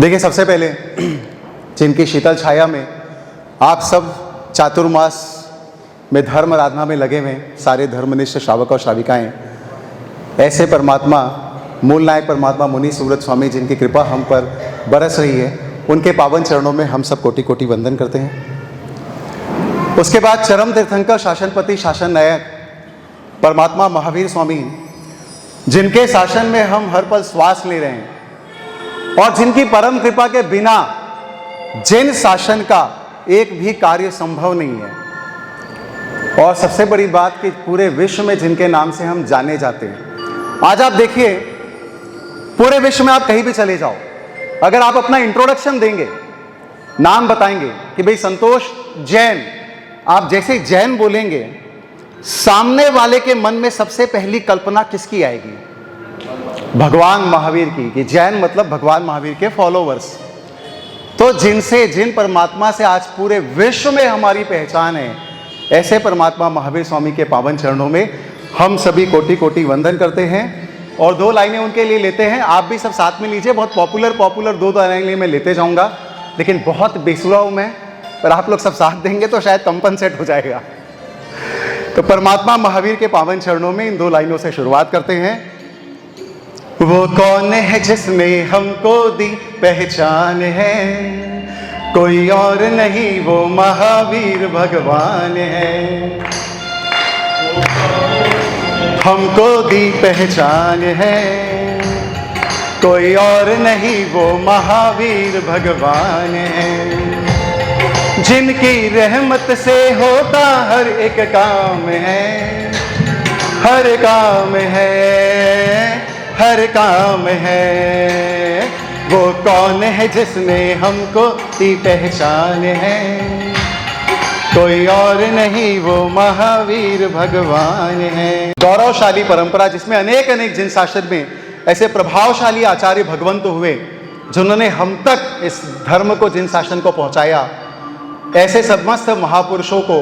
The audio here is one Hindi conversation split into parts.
देखिए, सबसे पहले जिनकी शीतल छाया में आप सब चातुर्मास में धर्म आराधना में लगे हुए सारे धर्मनिष्ठ श्रावक और श्राविकाएं, ऐसे परमात्मा मूल नायक परमात्मा मुनि सूरत स्वामी जिनकी कृपा हम पर बरस रही है, उनके पावन चरणों में हम सब कोटि कोटि वंदन करते हैं। उसके बाद चरम तीर्थंकर शासनपति शासन नायक परमात्मा महावीर स्वामी, जिनके शासन में हम हर पल श्वास ले रहे हैं और जिनकी परम कृपा के बिना जिन शासन का एक भी कार्य संभव नहीं है, और सबसे बड़ी बात कि पूरे विश्व में जिनके नाम से हम जाने जाते हैं। आज आप देखिए, पूरे विश्व में आप कहीं भी चले जाओ, अगर आप अपना इंट्रोडक्शन देंगे, नाम बताएंगे कि भाई संतोष जैन, आप जैसे जैन बोलेंगे, सामने वाले के मन में सबसे पहली कल्पना किसकी आएगी? भगवान महावीर की, कि जैन मतलब भगवान महावीर के फॉलोवर्स। तो जिन परमात्मा से आज पूरे विश्व में हमारी पहचान है, ऐसे परमात्मा महावीर स्वामी के पावन चरणों में हम सभी कोटि कोटि वंदन करते हैं। और दो लाइनें उनके लिए लेते हैं, आप भी सब साथ में लीजिए। बहुत पॉपुलर दो लाइनें मैं लेते जाऊंगा, लेकिन बहुत बेसुरा हूं मैं, पर आप लोग सब साथ देंगे तो शायद कंपनसेट हो जाएगा। तो परमात्मा महावीर के पावन चरणों में इन दो लाइनों से शुरुआत करते हैं। वो कौन है जिसने हमको दी पहचान है, कोई और नहीं वो महावीर भगवान है। हमको दी पहचान है, कोई और नहीं वो महावीर भगवान है। जिनकी रहमत से होता हर एक काम है, हर काम है, हर काम है। वो कौन है जिसने हमको दी पहचान है, कोई और नहीं वो महावीर भगवान है। गौरवशाली परंपरा जिसमें अनेक जिन शासन में ऐसे प्रभावशाली आचार्य भगवंत हुए, जिन्होंने हम तक इस धर्म को जिन शासन को पहुंचाया, ऐसे समस्त महापुरुषों को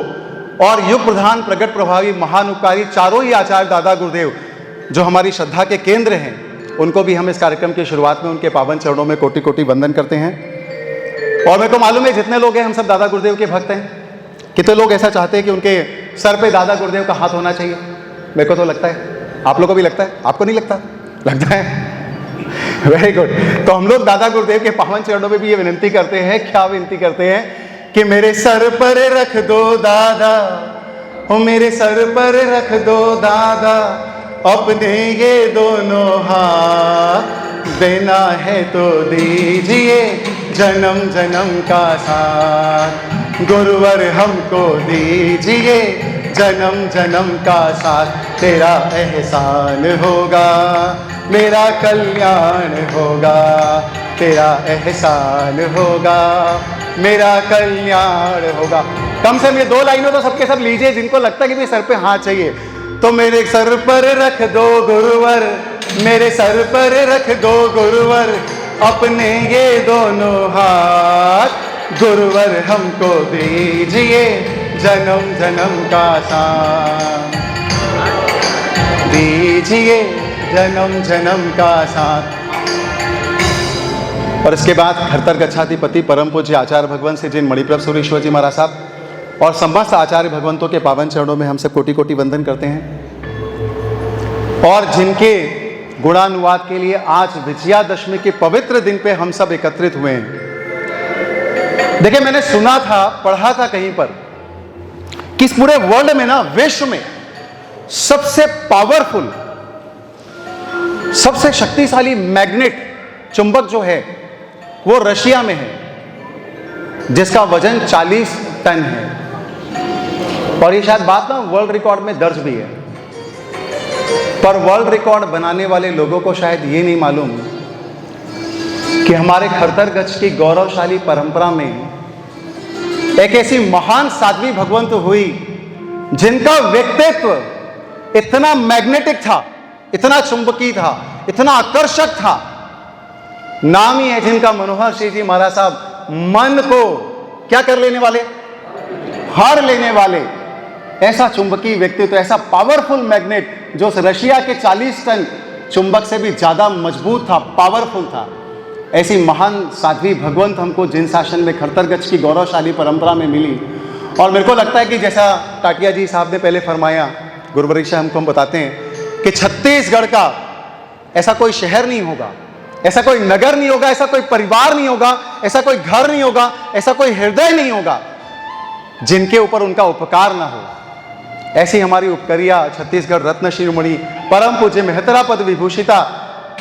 और युग प्रधान प्रगट प्रभावी महान उपकारी चारों ही आचार्य दादा गुरुदेव जो हमारी श्रद्धा के केंद्र हैं, उनको भी हम इस कार्यक्रम की शुरुआत में उनके पावन चरणों में कोटि कोटि वंदन करते हैं। और मेरे को मालूम है जितने लोग हैं हम सब दादा गुरुदेव के भक्त हैं। कितने लोग ऐसा चाहते हैं कि उनके सर पे दादा गुरुदेव का हाथ होना चाहिए? मेरे को तो लगता है, आप लोगों को भी लगता है, आपको नहीं लगता? लगता है, वेरी गुड। तो हम लोग दादा गुरुदेव के पावन चरणों में भी ये विनती करते हैं, क्या विनती करते हैं कि मेरे सर पर रख दो दादा, ओ मेरे सर पर रख दो दादा, अपने ये दोनों हाथ, देना है तो दीजिए जन्म जन्म का साथ। गुरुवर हमको दीजिए जन्म जन्म का साथ, तेरा एहसान होगा मेरा कल्याण होगा, तेरा एहसान होगा मेरा कल्याण होगा। कम से कम ये दो लाइनों तो सबके सब लीजिए जिनको लगता है कि भाई सर पे हाथ चाहिए। तो मेरे सर पर रख दो गुरुवर, मेरे सर पर रख दो गुरुवर, अपने ये दोनों हाथ, गुरुवर हमको दीजिए जन्म जन्म का साथ, दीजिए जन्म जन्म का साथ। और इसके बाद खरतर गच्छाधिपति परम पूज्य आचार्य भगवंत श्री जिन मणिप्रभ सुरेश्वर जी महाराज साहब और समस्त आचार्य भगवंतों के पावन चरणों में हम सब कोटि कोटि वंदन करते हैं। और जिनके गुणानुवाद के लिए आज विजयादशमी के पवित्र दिन पे हम सब एकत्रित हुए हैं। देखिए, मैंने सुना था, पढ़ा था कहीं पर कि इस पूरे वर्ल्ड में ना, विश्व में सबसे पावरफुल, सबसे शक्तिशाली मैग्नेट चुंबक जो है वो रशिया में है, जिसका वजन 40 टन है। और ये शायद बात ना वर्ल्ड रिकॉर्ड में दर्ज भी है, पर वर्ल्ड रिकॉर्ड बनाने वाले लोगों को शायद ये नहीं मालूम कि हमारे खरतर गच्छ की गौरवशाली परंपरा में एक ऐसी महान साध्वी भगवंत हुई जिनका व्यक्तित्व इतना मैग्नेटिक था, इतना चुंबकीय था, इतना आकर्षक था। नाम ही है जिनका मनोहर श्री जी महाराज साहब, मन को क्या कर लेने वाले? हार लेने वाले। ऐसा चुंबकीय व्यक्तित्व, ऐसा पावरफुल मैग्नेट जो रशिया के 40 टन चुंबक से भी ज्यादा मजबूत था, पावरफुल था, ऐसी महान साध्वी भगवंत हमको जिन शासन में खड़तरगच की गौरवशाली परंपरा में मिली। और मेरे को लगता है कि जैसा टाटिया जी साहब ने पहले फरमाया, गुरुवरिष्ठ हमको हम बताते हैं कि छत्तीसगढ़ का ऐसा कोई शहर नहीं होगा, ऐसा कोई नगर नहीं होगा, ऐसा कोई परिवार नहीं होगा, ऐसा कोई घर नहीं होगा, ऐसा कोई हृदय नहीं होगा जिनके ऊपर उनका उपकार ना हो। ऐसी हमारी उपकरिया छत्तीसगढ़ रत्न शिरोमणि परम पूज्य मेहतरा पद विभूषिता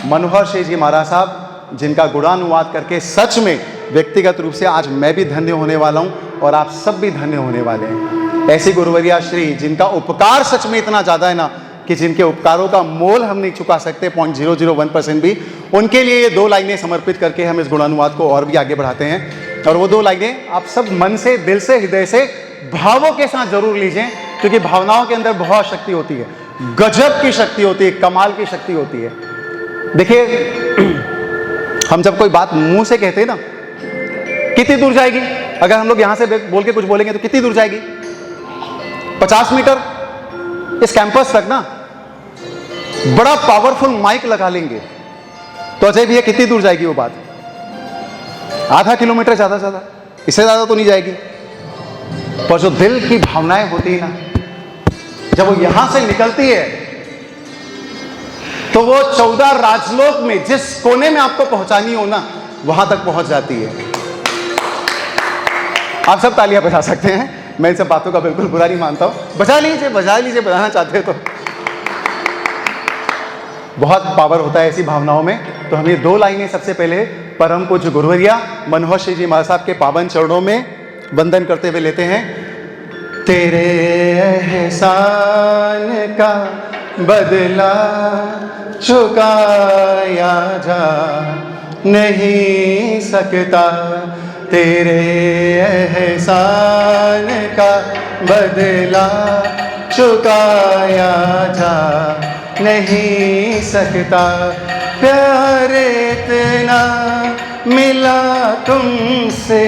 मनोहर शेठ जी महाराज साहब, जिनका गुणानुवाद करके सच में व्यक्तिगत रूप से आज मैं भी धन्य होने वाला हूं और आप सब भी धन्य होने वाले हैं। ऐसी गुरुवरिया श्री जिनका उपकार सच में इतना ज्यादा है ना कि जिनके उपकारों का मोल हम नहीं चुका सकते 0.001% भी, उनके लिए ये 2 लाइनें समर्पित करके हम इस गुणानुवाद को और भी आगे बढ़ाते हैं। और वो 2 लाइनें आप सब मन से, दिल से, हृदय से, भावों के साथ जरूर लीजिए, क्योंकि भावनाओं के अंदर बहुत शक्ति होती है, गजब की शक्ति होती है, कमाल की शक्ति होती है। देखिए, हम जब कोई बात मुंह से कहते हैं ना, कितनी दूर जाएगी? अगर हम लोग यहां से बोल के कुछ बोलेंगे तो कितनी दूर जाएगी? 50 मीटर इस कैंपस तक ना। बड़ा पावरफुल माइक लगा लेंगे तो अजय भैया कितनी दूर जाएगी वो बात? आधा किलोमीटर, ज्यादा से ज्यादा, इससे ज्यादा तो नहीं जाएगी। पर जो दिल की भावनाएं होती है ना, जब वो यहां से निकलती है तो वो 14 राजलोक में जिस कोने में आपको पहुंचानी हो ना, वहां तक पहुंच जाती है। आप सब तालियां बजा सकते हैं, मैं इन सब बातों का बिल्कुल बुरा नहीं मानता हूं। बजा लीजिए, बजाना चाहते हो तो। बहुत पावर होता है ऐसी भावनाओं में। तो हम ये 2 लाइनें सबसे पहले परम पूज्य गुरुवरिया मनोहर शेठ जी महाराज साहब के पावन चरणों में वंदन करते हुए लेते हैं। तेरे एहसान का बदला चुकाया जा नहीं सकता, तेरे एहसान का बदला चुकाया जा नहीं सकता, प्यार इतना मिला तुमसे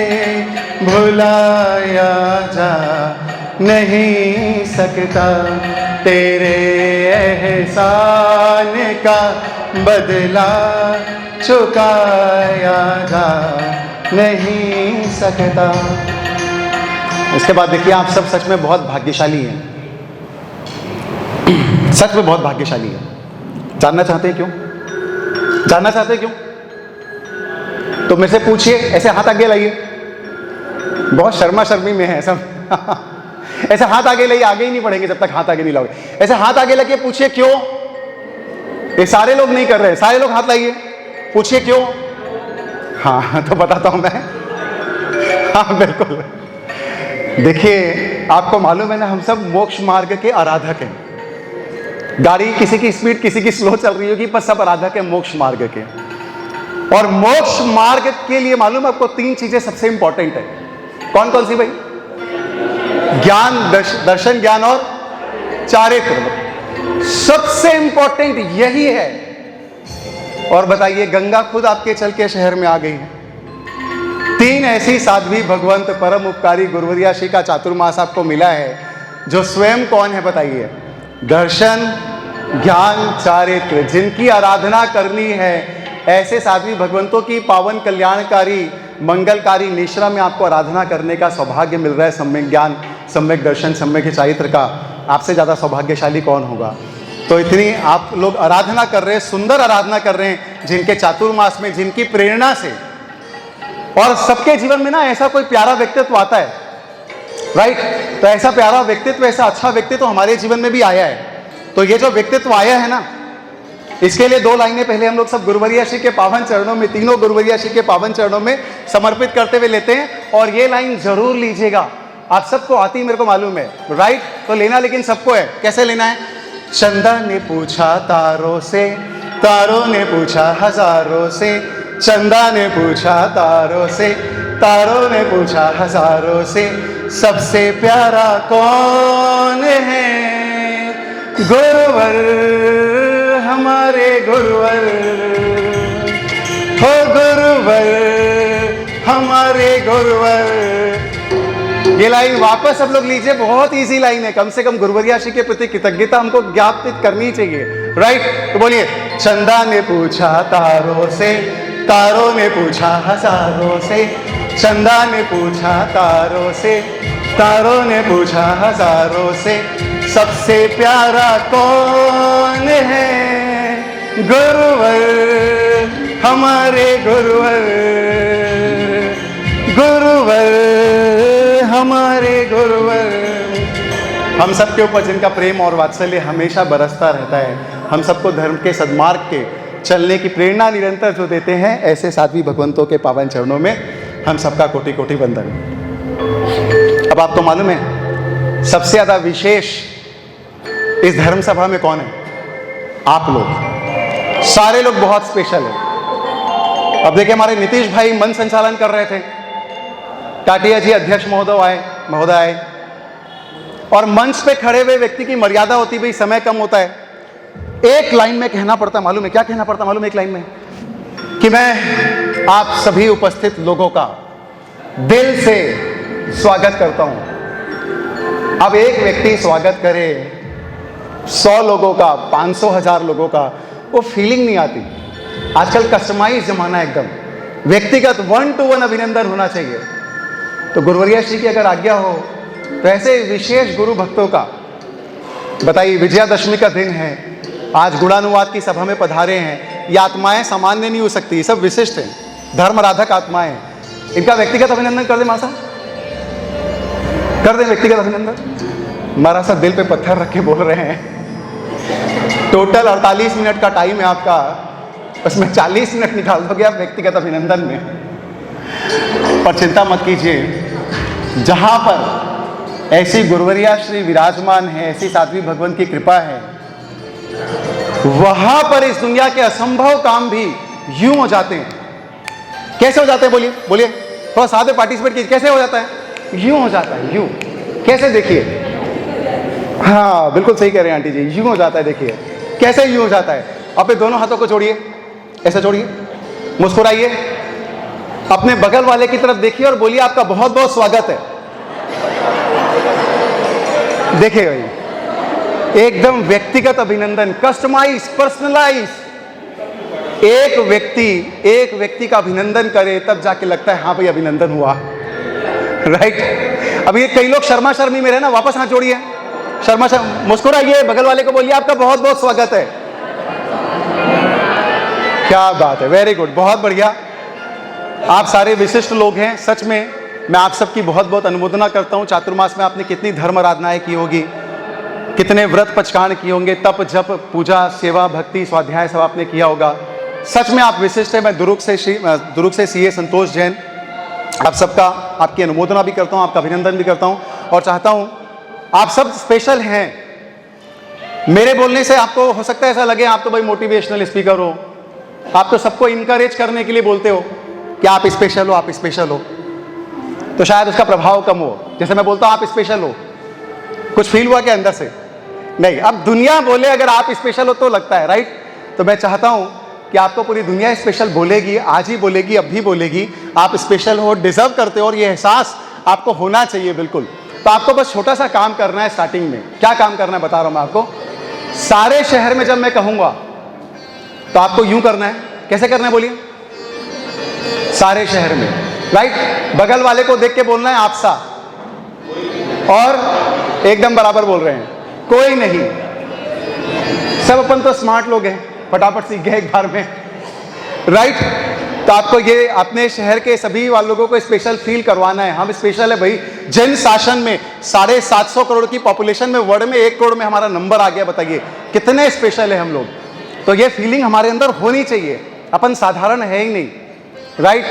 भुलाया जा नहीं सकता, तेरे एहसान का बदला चुकाया जा नहीं सकता। इसके बाद देखिए, आप सब सच में बहुत भाग्यशाली हैं, सच में बहुत भाग्यशाली है। जानना चाहते हैं क्यों? जानना चाहते हैं क्यों? तो मेरे से पूछिए, ऐसे हाथ आगे लाइए। बहुत शर्मा शर्मी में है सब। ऐसे हाथ आगे लाइए, आगे ही नहीं बढ़ेंगे जब तक हाथ आगे नहीं लाओगे। ऐसे हाथ आगे लगे, पूछिए क्यों? ये सारे लोग नहीं कर रहे, सारे लोग हाथ लाइए, पूछिए क्यों? हाँ, तो बताता हूं मैं। हाँ बिल्कुल। देखिए, आपको मालूम है ना, हम सब मोक्ष मार्ग के आराधक हैं। गाड़ी किसी की स्पीड किसी की स्लो चल रही होगी, पर सब आराधक है मोक्ष मार्ग के। और मोक्ष मार्ग के लिए मालूम है आपको 3 चीजें सबसे इंपॉर्टेंट है। कौन कौन सी भाई? ज्ञान, दर्शन, ज्ञान और चारित्र। सबसे इंपॉर्टेंट यही है। और बताइए, गंगा खुद आपके चल के शहर में आ गई है। 3 ऐसी साध्वी भगवंत परम उपकारी गुरुवरिया श्री का चातुर्मास आपको मिला है, जो स्वयं कौन है बताइए? दर्शन, ज्ञान, चारित्र। जिनकी आराधना करनी है, ऐसे साध्वी भगवंतों की पावन कल्याणकारी मंगलकारी निश्रा में आपको आराधना करने का सौभाग्य मिल रहा है। सम्यक ज्ञान, सम्यक दर्शन, सम्यक चारित्र का आपसे ज़्यादा सौभाग्यशाली कौन होगा? तो इतनी आप लोग आराधना कर रहे हैं, सुंदर आराधना कर रहे हैं, जिनके चातुर्मास में, जिनकी प्रेरणा से। और सबके जीवन में ना ऐसा कोई प्यारा व्यक्तित्व आता है, राइट? तो ऐसा प्यारा व्यक्तित्व, ऐसा अच्छा व्यक्तित्व हमारे जीवन में भी आया है। तो ये जो व्यक्तित्व आया है ना, इसके लिए 2 लाइनें पहले हम लोग सब गुरुवरिया श्री के पावन चरणों में, तीनों गुरुवरिया श्री के पावन चरणों में समर्पित करते हुए लेते हैं। और ये लाइन जरूर लीजिएगा, आप सबको आती मेरे को मालूम है, राइट? तो लेना लेकिन सबको है। कैसे लेना है? चंदा ने पूछा तारों से, तारों ने पूछा हजारों से, चंदा ने पूछा तारों से, तारों ने पूछा हजारों से, सबसे प्यारा कौन है? गुरुवर, हमारे गुरुवर, हो गुरुवर, हमारे गुरुवर। ये लाइन वापस सब लोग लीजिए, बहुत इजी लाइन है। कम से कम गुरुवरिया श्री के प्रति कृतज्ञता हमको ज्ञापित करनी चाहिए, राइट? तो बोलिए, चंदा ने पूछा तारों से, तारों ने पूछा हजारों से, चंदा ने पूछा तारों से, तारों ने पूछा हजारों से, सबसे प्यारा कौन है? गुरुवर, हमारे गुरुवर, गुरुवर, हमारे गुरुवर। हम सबके ऊपर जिनका प्रेम और वात्सल्य हमेशा बरसता रहता है, हम सबको धर्म के सद्मार्ग के चलने की प्रेरणा निरंतर जो देते हैं, ऐसे साध्वी भगवंतों के पावन चरणों में हम सबका कोटि कोटि वंदन। अब आपको मालूम है सबसे ज्यादा विशेष इस धर्म सभा में कौन है? आप लोग, सारे लोग बहुत स्पेशल है। अब देखिए हमारे नीतीश भाई मंच संचालन कर रहे थे, टाटिया जी अध्यक्ष महोदय आए, और मंच पे खड़े हुए व्यक्ति की मर्यादा होती, भाई समय कम होता है, एक लाइन में कहना पड़ता, मालूम है क्या कहना पड़ता? मालूम है एक लाइन में कि मैं आप सभी उपस्थित लोगों का दिल से स्वागत करता हूं। अब एक व्यक्ति स्वागत करे 100 लोगों का, 500, 1000 लोगों का, वो फीलिंग नहीं आती। आजकल कस्टमाइज जमाना है, एकदम व्यक्तिगत 1-to-1 अभिनंदन होना चाहिए। तो गुरुवर्या श्री की अगर आज्ञा हो तो ऐसे विशेष गुरु भक्तों का, बताइए विजयादशमी का दिन है, आज गुणानुवाद की सभा में पधारे हैं, ये आत्माएं सामान्य नहीं हो सकती, सब विशिष्ट हैं, धर्मराधक आत्माएं हैं। इनका व्यक्तिगत अभिनंदन कर दे महाराज साहब, कर दे व्यक्तिगत अभिनंदन। महाराज साहब दिल पे पत्थर रख के बोल रहे हैं। टोटल 48 मिनट का टाइम है आपका, उसमें 40 मिनट निकाल दोगे आप व्यक्तिगत अभिनंदन में। पर चिंता मत कीजिए, जहां पर ऐसी गुरुवर्या श्री विराजमान है, ऐसी साध्वी भगवंत की कृपा है, वहां पर इस दुनिया के असंभव काम भी यूं हो जाते हैं। कैसे हो जाते हैं? बोलिए बोलिए, थोड़ा साथ में पार्टिसिपेट कीजिए। कैसे हो जाता है? यूं हो जाता है, यूं। कैसे? देखिए, हाँ बिल्कुल सही कह रहे हैं आंटी जी, यूं हो जाता है। देखिए कैसे यूं हो जाता है। अपने दोनों हाथों को जोड़िए, ऐसे जोड़िए, मुस्कुराइए, अपने बगल वाले की तरफ देखिए और बोलिए आपका बहुत बहुत स्वागत है। देखिए भाई, एकदम व्यक्तिगत अभिनंदन, कस्टमाइज, पर्सनलाइज। एक व्यक्ति का अभिनंदन करे तब जाके लगता है हाँ भाई अभिनंदन हुआ, राइट। अभी कई लोग शर्मा शर्मी में रहे ना, वापस हाथ जोड़िए, मुस्कुराइए, बगल वाले को बोलिए आपका बहुत बहुत स्वागत है। क्या बात है, वेरी गुड, बहुत बढ़िया। आप सारे विशिष्ट लोग हैं, सच में मैं आप सबकी बहुत बहुत अनुमोदना करता हूं। चातुर्मास में आपने कितनी धर्म आराधनाएं की होगी, कितने व्रत पचकान किए होंगे, तप जप पूजा सेवा भक्ति स्वाध्याय सब आपने किया होगा। सच में आप विशिष्ट है। मैं दुरुक से सीए संतोष जैन आप सबका, आपकी अनुमोदना भी करता हूं, आपका अभिनंदन भी करता हूं और चाहता हूं आप सब स्पेशल हैं। मेरे बोलने से आपको हो सकता है ऐसा लगे आप तो भाई मोटिवेशनल स्पीकर हो, आप तो सबको इनकरेज करने के लिए बोलते हो कि आप स्पेशल हो, आप स्पेशल हो, तो शायद उसका प्रभाव कम हो। जैसे मैं बोलता हूं आप स्पेशल हो, कुछ फील हुआ क्या अंदर से? नहीं। अब दुनिया बोले अगर आप स्पेशल हो तो लगता है, राइट। तो मैं चाहता हूं कि आपको पूरी दुनिया स्पेशल बोलेगी, आज ही बोलेगी, अब भी बोलेगी, आप स्पेशल हो, डिजर्व करते हो, और ये एहसास आपको होना चाहिए बिल्कुल। तो आपको बस छोटा सा काम करना है स्टार्टिंग में। क्या काम करना है बता रहा हूं मैं आपको। सारे शहर में जब मैं कहूंगा तो आपको यूं करना है। कैसे करना है बोलिए? सारे शहर में, राइट। बगल वाले को देख के बोलना है आप सा, और एकदम बराबर बोल रहे हैं, कोई नहीं। सब अपन तो स्मार्ट लोग हैं, फटाफट सीख गए एक बार में, राइट। तो आपको ये अपने शहर के सभी वाले लोगों को स्पेशल फील करवाना है। हम स्पेशल है भाई। जन शासन में 750 करोड़ की पॉपुलेशन में, वर्ल्ड में 1 करोड़ में हमारा नंबर आ गया। बताइए कितने स्पेशल है हम लोग। तो ये फीलिंग हमारे अंदर होनी चाहिए, अपन साधारण है ही नहीं, राइट।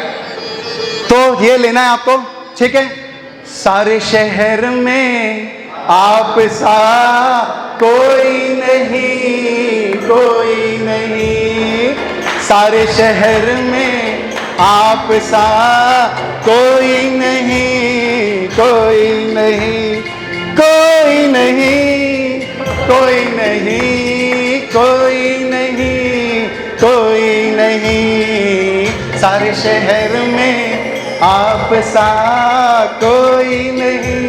तो ये लेना है आपको, ठीक है। सारे शहर में आप सा कोई नहीं, कोई नहीं। सारे शहर में आप सा कोई नहीं, कोई नहीं, कोई नहीं, कोई नहीं, कोई नहीं, कोई नहीं। सारे शहर में आप सा कोई नहीं।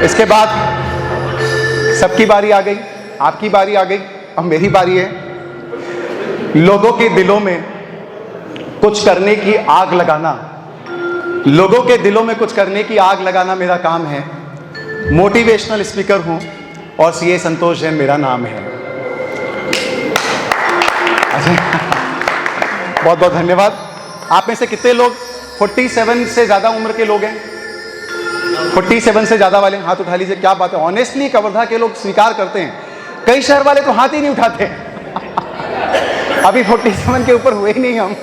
इसके बाद सबकी बारी आ गई, आपकी बारी आ गई, अब मेरी बारी है। लोगों के दिलों में कुछ करने की आग लगाना, लोगों के दिलों में कुछ करने की आग लगाना मेरा काम है। मोटिवेशनल स्पीकर हूं और सीए संतोष जैन मेरा नाम है। बहुत बहुत धन्यवाद। आप में से कितने लोग 47 से ज़्यादा उम्र के लोग हैं? 47 से ज़्यादा वाले हाथ उठा लीजिए। क्या बात है, ऑनेस्टली कवर्धा के लोग स्वीकार करते हैं। कई शहर वाले तो हाथ ही नहीं उठाते। अभी 47 के ऊपर हुए ही नहीं हम।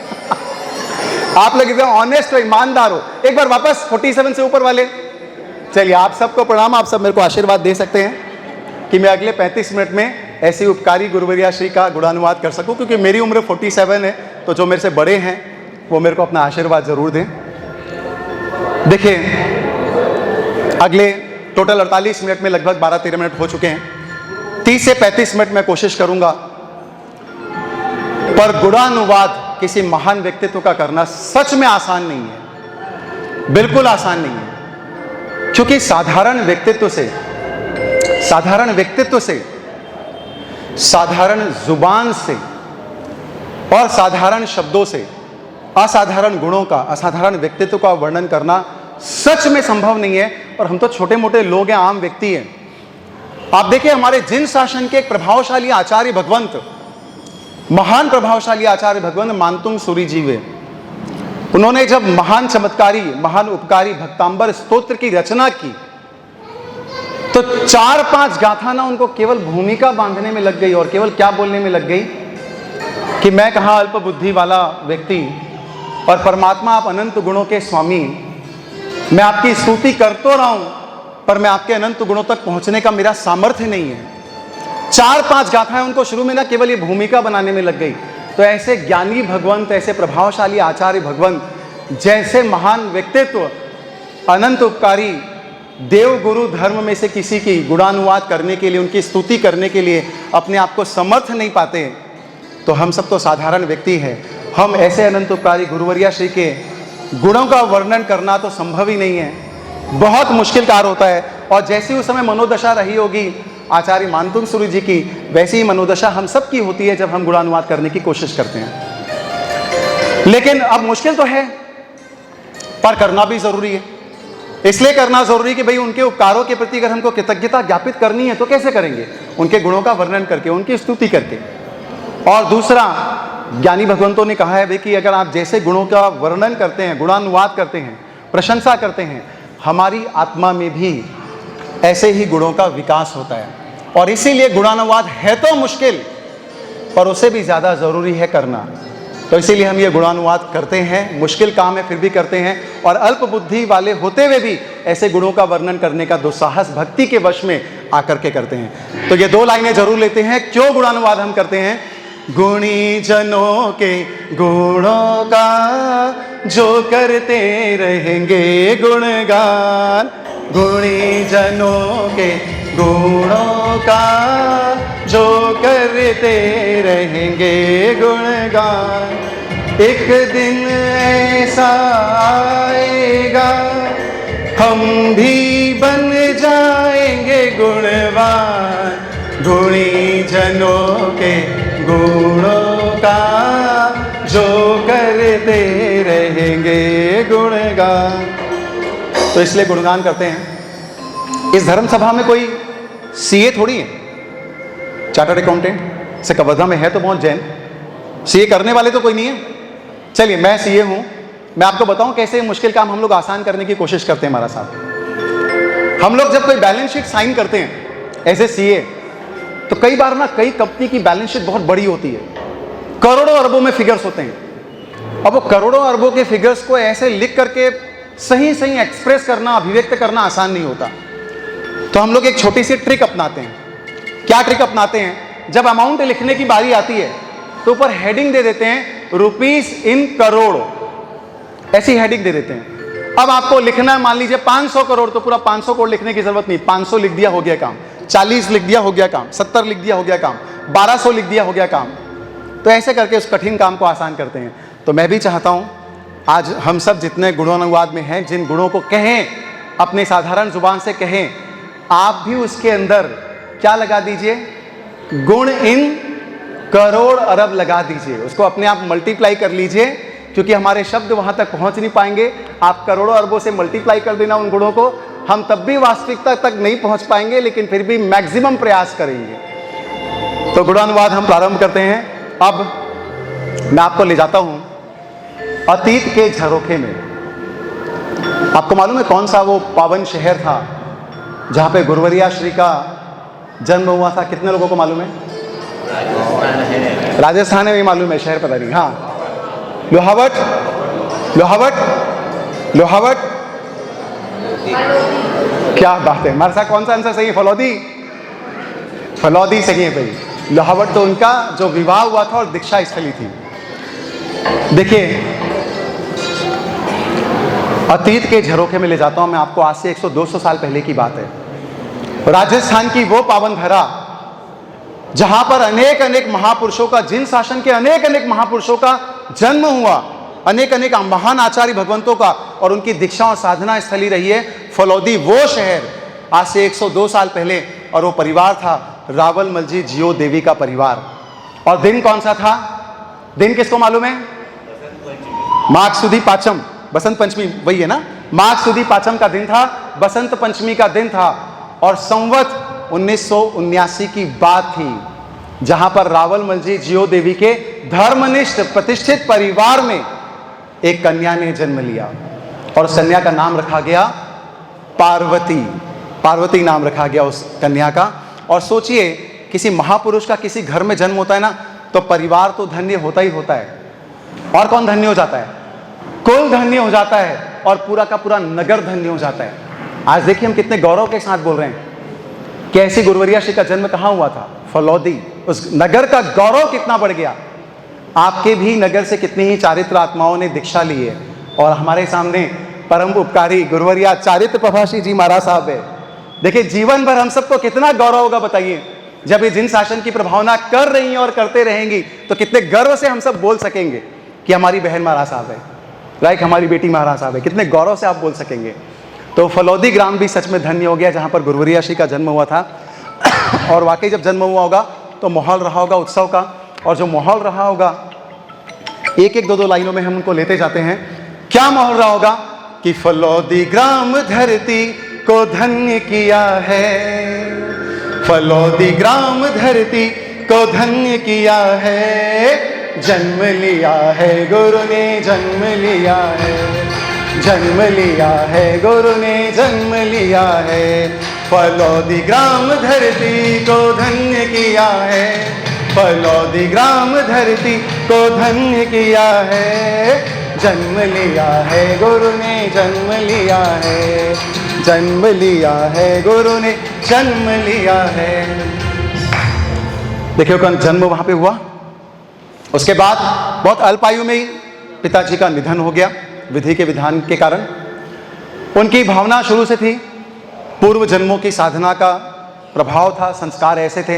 आप लोग एकदम ऑनेस्ट हो, ईमानदार हो। एक बार वापस 47 से ऊपर वाले। चलिए, आप सबको प्रणाम। आप सब मेरे को आशीर्वाद दे सकते हैं कि मैं अगले 35 मिनट में ऐसी उपकारी गुरुवर्या श्री का गुणानुवाद कर सकूं, क्योंकि मेरी उम्र 47 है। तो जो मेरे से बड़े हैं वो मेरे को अपना आशीर्वाद जरूर दें। देखिए, अगले टोटल 48 मिनट में लगभग 12-13 मिनट हो चुके हैं। 30 से 35 मिनट मैं कोशिश करूंगा, पर गुणानुवाद किसी महान व्यक्तित्व का करना सच में आसान नहीं है, बिल्कुल आसान नहीं है। क्योंकि साधारण व्यक्तित्व से, साधारण जुबान से और साधारण शब्दों से असाधारण गुणों का, असाधारण व्यक्तित्व का वर्णन करना सच में संभव नहीं है। और हम तो छोटे मोटे लोग हैं, आम व्यक्ति हैं। आप देखिए, हमारे जिन शासन के एक प्रभावशाली आचार्य भगवंत, महान प्रभावशाली आचार्य भगवंत मानतुंग सूरी जी वे, उन्होंने जब महान चमत्कारी, महान उपकारी भक्तांबर स्तोत्र की रचना की, तो 4-5 गाथा ना उनको केवल भूमिका बांधने में लग गई और केवल क्या बोलने में लग गई कि मैं कहाँ अल्प बुद्धि वाला व्यक्ति और परमात्मा आप अनंत गुणों के स्वामी, मैं आपकी स्तुति कर तो रहा हूं, पर मैं आपके अनंत गुणों तक पहुंचने का मेरा सामर्थ्य नहीं है। 4-5 गाथाएं उनको शुरू में ना केवल ये भूमिका बनाने में लग गई। तो ऐसे ज्ञानी भगवंत, ऐसे प्रभावशाली आचार्य भगवंत, जैसे महान व्यक्तित्व, अनंत उपकारी देव गुरु धर्म में से किसी की गुणानुवाद करने के लिए, उनकी स्तुति करने के लिए अपने आप को समर्थ नहीं पाते, तो हम सब तो साधारण व्यक्ति हैं। हम ऐसे अनंत उपकारी गुरुवर्या श्री के गुणों का वर्णन करना तो संभव ही नहीं है, बहुत मुश्किल कार्य होता है। और जैसी उस समय मनोदशा रही होगी आचार्य मानतुंग सूरी जी की, वैसी ही मनोदशा हम सब की होती है जब हम गुणानुवाद करने की कोशिश करते हैं। लेकिन अब मुश्किल तो है, पर करना भी जरूरी है। इसलिए करना जरूरी है कि भाई उनके उपकारों के प्रति अगर हमको कृतज्ञता ज्ञापित करनी है तो कैसे करेंगे? उनके गुणों का वर्णन करके, उनकी स्तुति करके। और दूसरा, ज्ञानी भगवंतों ने कहा है भाई कि अगर आप जैसे गुणों का वर्णन करते हैं, गुणानुवाद करते हैं, प्रशंसा करते हैं, हमारी आत्मा में भी ऐसे ही गुणों का विकास होता है। और इसीलिए गुणानुवाद है तो मुश्किल, पर उसे भी ज़्यादा ज़रूरी है करना। तो इसीलिए हम ये गुणानुवाद करते हैं, मुश्किल काम है फिर भी करते हैं। और अल्प बुद्धि वाले होते हुए भी ऐसे गुणों का वर्णन करने का दुस्साहस भक्ति के वश में आकर के करते हैं। तो ये 2 लाइनें जरूर लेते हैं। क्यों गुणानुवाद हम करते हैं? गुणी जनों के गुणों का जो करते रहेंगे गुणगान, गुणी जनों के गुणों का जो करते रहेंगे गुणगान। एक दिन ऐसा आएगा हम भी बन जाएंगे गुणवान, गुणी जनों के गुणों का जो करते रहेंगे गुणगान। तो इसलिए गुणगान करते हैं। इस धर्म सभा में कोई सीए थोड़ी है, चार्टर्ड अकाउंटेंट से कवर्धा में है तो बहुत जैन, सीए करने वाले तो कोई नहीं है। चलिए, मैं सीए हूं, मैं आपको बताऊं कैसे मुश्किल काम हम लोग आसान करने की कोशिश करते हैं। हमारा साथ हम लोग जब कोई बैलेंस शीट साइन करते हैं एज ए सीए, तो कई बार ना कई कंपनी की बैलेंस शीट बहुत बड़ी होती है, करोड़ों अरबों में फिगर्स होते हैं। अब वो करोड़ों अरबों के फिगर्स को ऐसे लिख करके सही एक्सप्रेस करना, अभिव्यक्त करना आसान नहीं होता। तो हम लोग एक छोटी सी ट्रिक अपनाते हैं। क्या ट्रिक अपनाते हैं? जब अमाउंट लिखने की बारी आती है तो ऊपर हेडिंग दे देते हैं रुपीस इन करोड़, ऐसी हेडिंग दे देते हैं। अब आपको लिखना है, मान लीजिए 500 करोड़, तो पूरा 500 करोड़ लिखने की जरूरत नहीं, 500 लिख दिया हो गया काम, 40 लिख दिया हो गया काम, 70 लिख दिया हो गया काम, 1200 लिख दिया हो गया काम। तो ऐसे करके उस कठिन काम को आसान करते हैं। तो मैं भी चाहता हूं आज हम सब जितने गुणानुवाद में हैं, जिन गुणों को कहें, अपने साधारण जुबान से कहें, आप भी उसके अंदर क्या लगा दीजिए? गुण इन करोड़ अरब लगा दीजिए, उसको अपने आप मल्टीप्लाई कर लीजिए, क्योंकि हमारे शब्द वहां तक पहुंच नहीं पाएंगे। आप करोड़ों अरबों से मल्टीप्लाई कर देना उन गुणों को, हम तब भी वास्तविकता तक नहीं पहुंच पाएंगे, लेकिन फिर भी मैक्सिमम प्रयास करेंगे। तो गुणानुवाद हम प्रारंभ करते हैं। अब मैं आपको ले जाता हूं अतीत के झरोखे में। आपको मालूम है कौन सा वो पावन शहर था जहां पे गुरुवरिया श्री का जन्म हुआ था? कितने लोगों को मालूम है? राजस्थान है, भी मालूम है, शहर पता नहीं। हाँ, लोहावट, लोहावट, लोहावट, क्या बात है, हमारे साथ कौन सा आंसर सही है? फलौदी, फलौदी सही है भाई। लोहावट तो उनका जो विवाह हुआ था और दीक्षा स्थली थी। देखिए, अतीत के झरोखे में ले जाता हूं मैं आपको। आज से 100-200 साल पहले की बात है। राजस्थान की वो पावन धरा जहां पर अनेक अनेक महापुरुषों का, जिन शासन के अनेक अनेक महापुरुषों का जन्म हुआ, अनेक अनेक महान आचार्य भगवंतों का, और उनकी दीक्षा और साधना स्थली रही है फलौदी, वो शहर, आज से 102 साल पहले। और वो परिवार था रावलमल जी जियो देवी का परिवार। और दिन कौन सा था? दिन किसको मालूम है? माघ सुदी पाचम, बसंत पंचमी, वही है ना? माघ सुदी पाचम का दिन था, बसंत पंचमी का दिन था। और संवत 1979 की बात थी, जहां पर रावलमल जी जियो देवी के धर्मनिष्ठ प्रतिष्ठित परिवार में एक कन्या ने जन्म लिया, और उस कन्या का नाम रखा गया पार्वती। पार्वती नाम रखा गया उस कन्या का। और सोचिए, किसी महापुरुष का किसी घर में जन्म होता है ना, तो परिवार तो धन्य होता ही होता है। और कौन धन्य हो जाता है? कुल धन्य हो जाता है, और पूरा का पूरा नगर धन्य हो जाता है। आज देखिए हम कितने गौरव के साथ बोल रहे हैं कि ऐसी गुरुवरिया श्री का जन्म कहाँ हुआ था? फलौदी। उस नगर का गौरव कितना बढ़ गया। आपके भी नगर से कितनी ही चारित्र आत्माओं ने दीक्षा ली है, और हमारे सामने परम उपकारी गुरुवरिया चारित्र प्रभाषी जी महाराज साहब है। देखिए, जीवन भर हम सबको कितना गौरव होगा बताइए, जब ये जिन शासन की प्रभावना कर रही हैं और करते रहेंगी, तो कितने गर्व से हम सब बोल सकेंगे कि हमारी बहन महाराज साहब है, राइट, हमारी बेटी महाराज साहब है। कितने गौरव से आप बोल सकेंगे। तो फलौदी ग्राम भी सच में धन्य हो गया, जहाँ पर गुरुवरिया श्री का जन्म हुआ था। और वाकई जब जन्म हुआ होगा तो माहौल रहा होगा उत्सव का, और जो माहौल रहा होगा, एक एक दो दो लाइनों में हम उनको लेते जाते हैं। क्या माहौल रहा होगा कि फलौदी ग्राम धरती को धन्य किया है, फलौदी ग्राम धरती को धन्य किया है, जन्म लिया है गुरु ने जन्म लिया है, जन्म लिया है गुरु ने जन्म लिया है, फलौदी ग्राम धरती को धन्य किया है, फलौदी ग्राम धरती को धन्य किया है, जन्म लिया है गुरु ने जन्म लिया है, जन्म लिया है गुरु ने जन्म लिया है। देखिए कौन जन्म वहां पे हुआ। उसके बाद बहुत अल्प आयु में ही पिताजी का निधन हो गया विधि के विधान के कारण। उनकी भावना शुरू से थी, पूर्व जन्मों की साधना का प्रभाव था, संस्कार ऐसे थे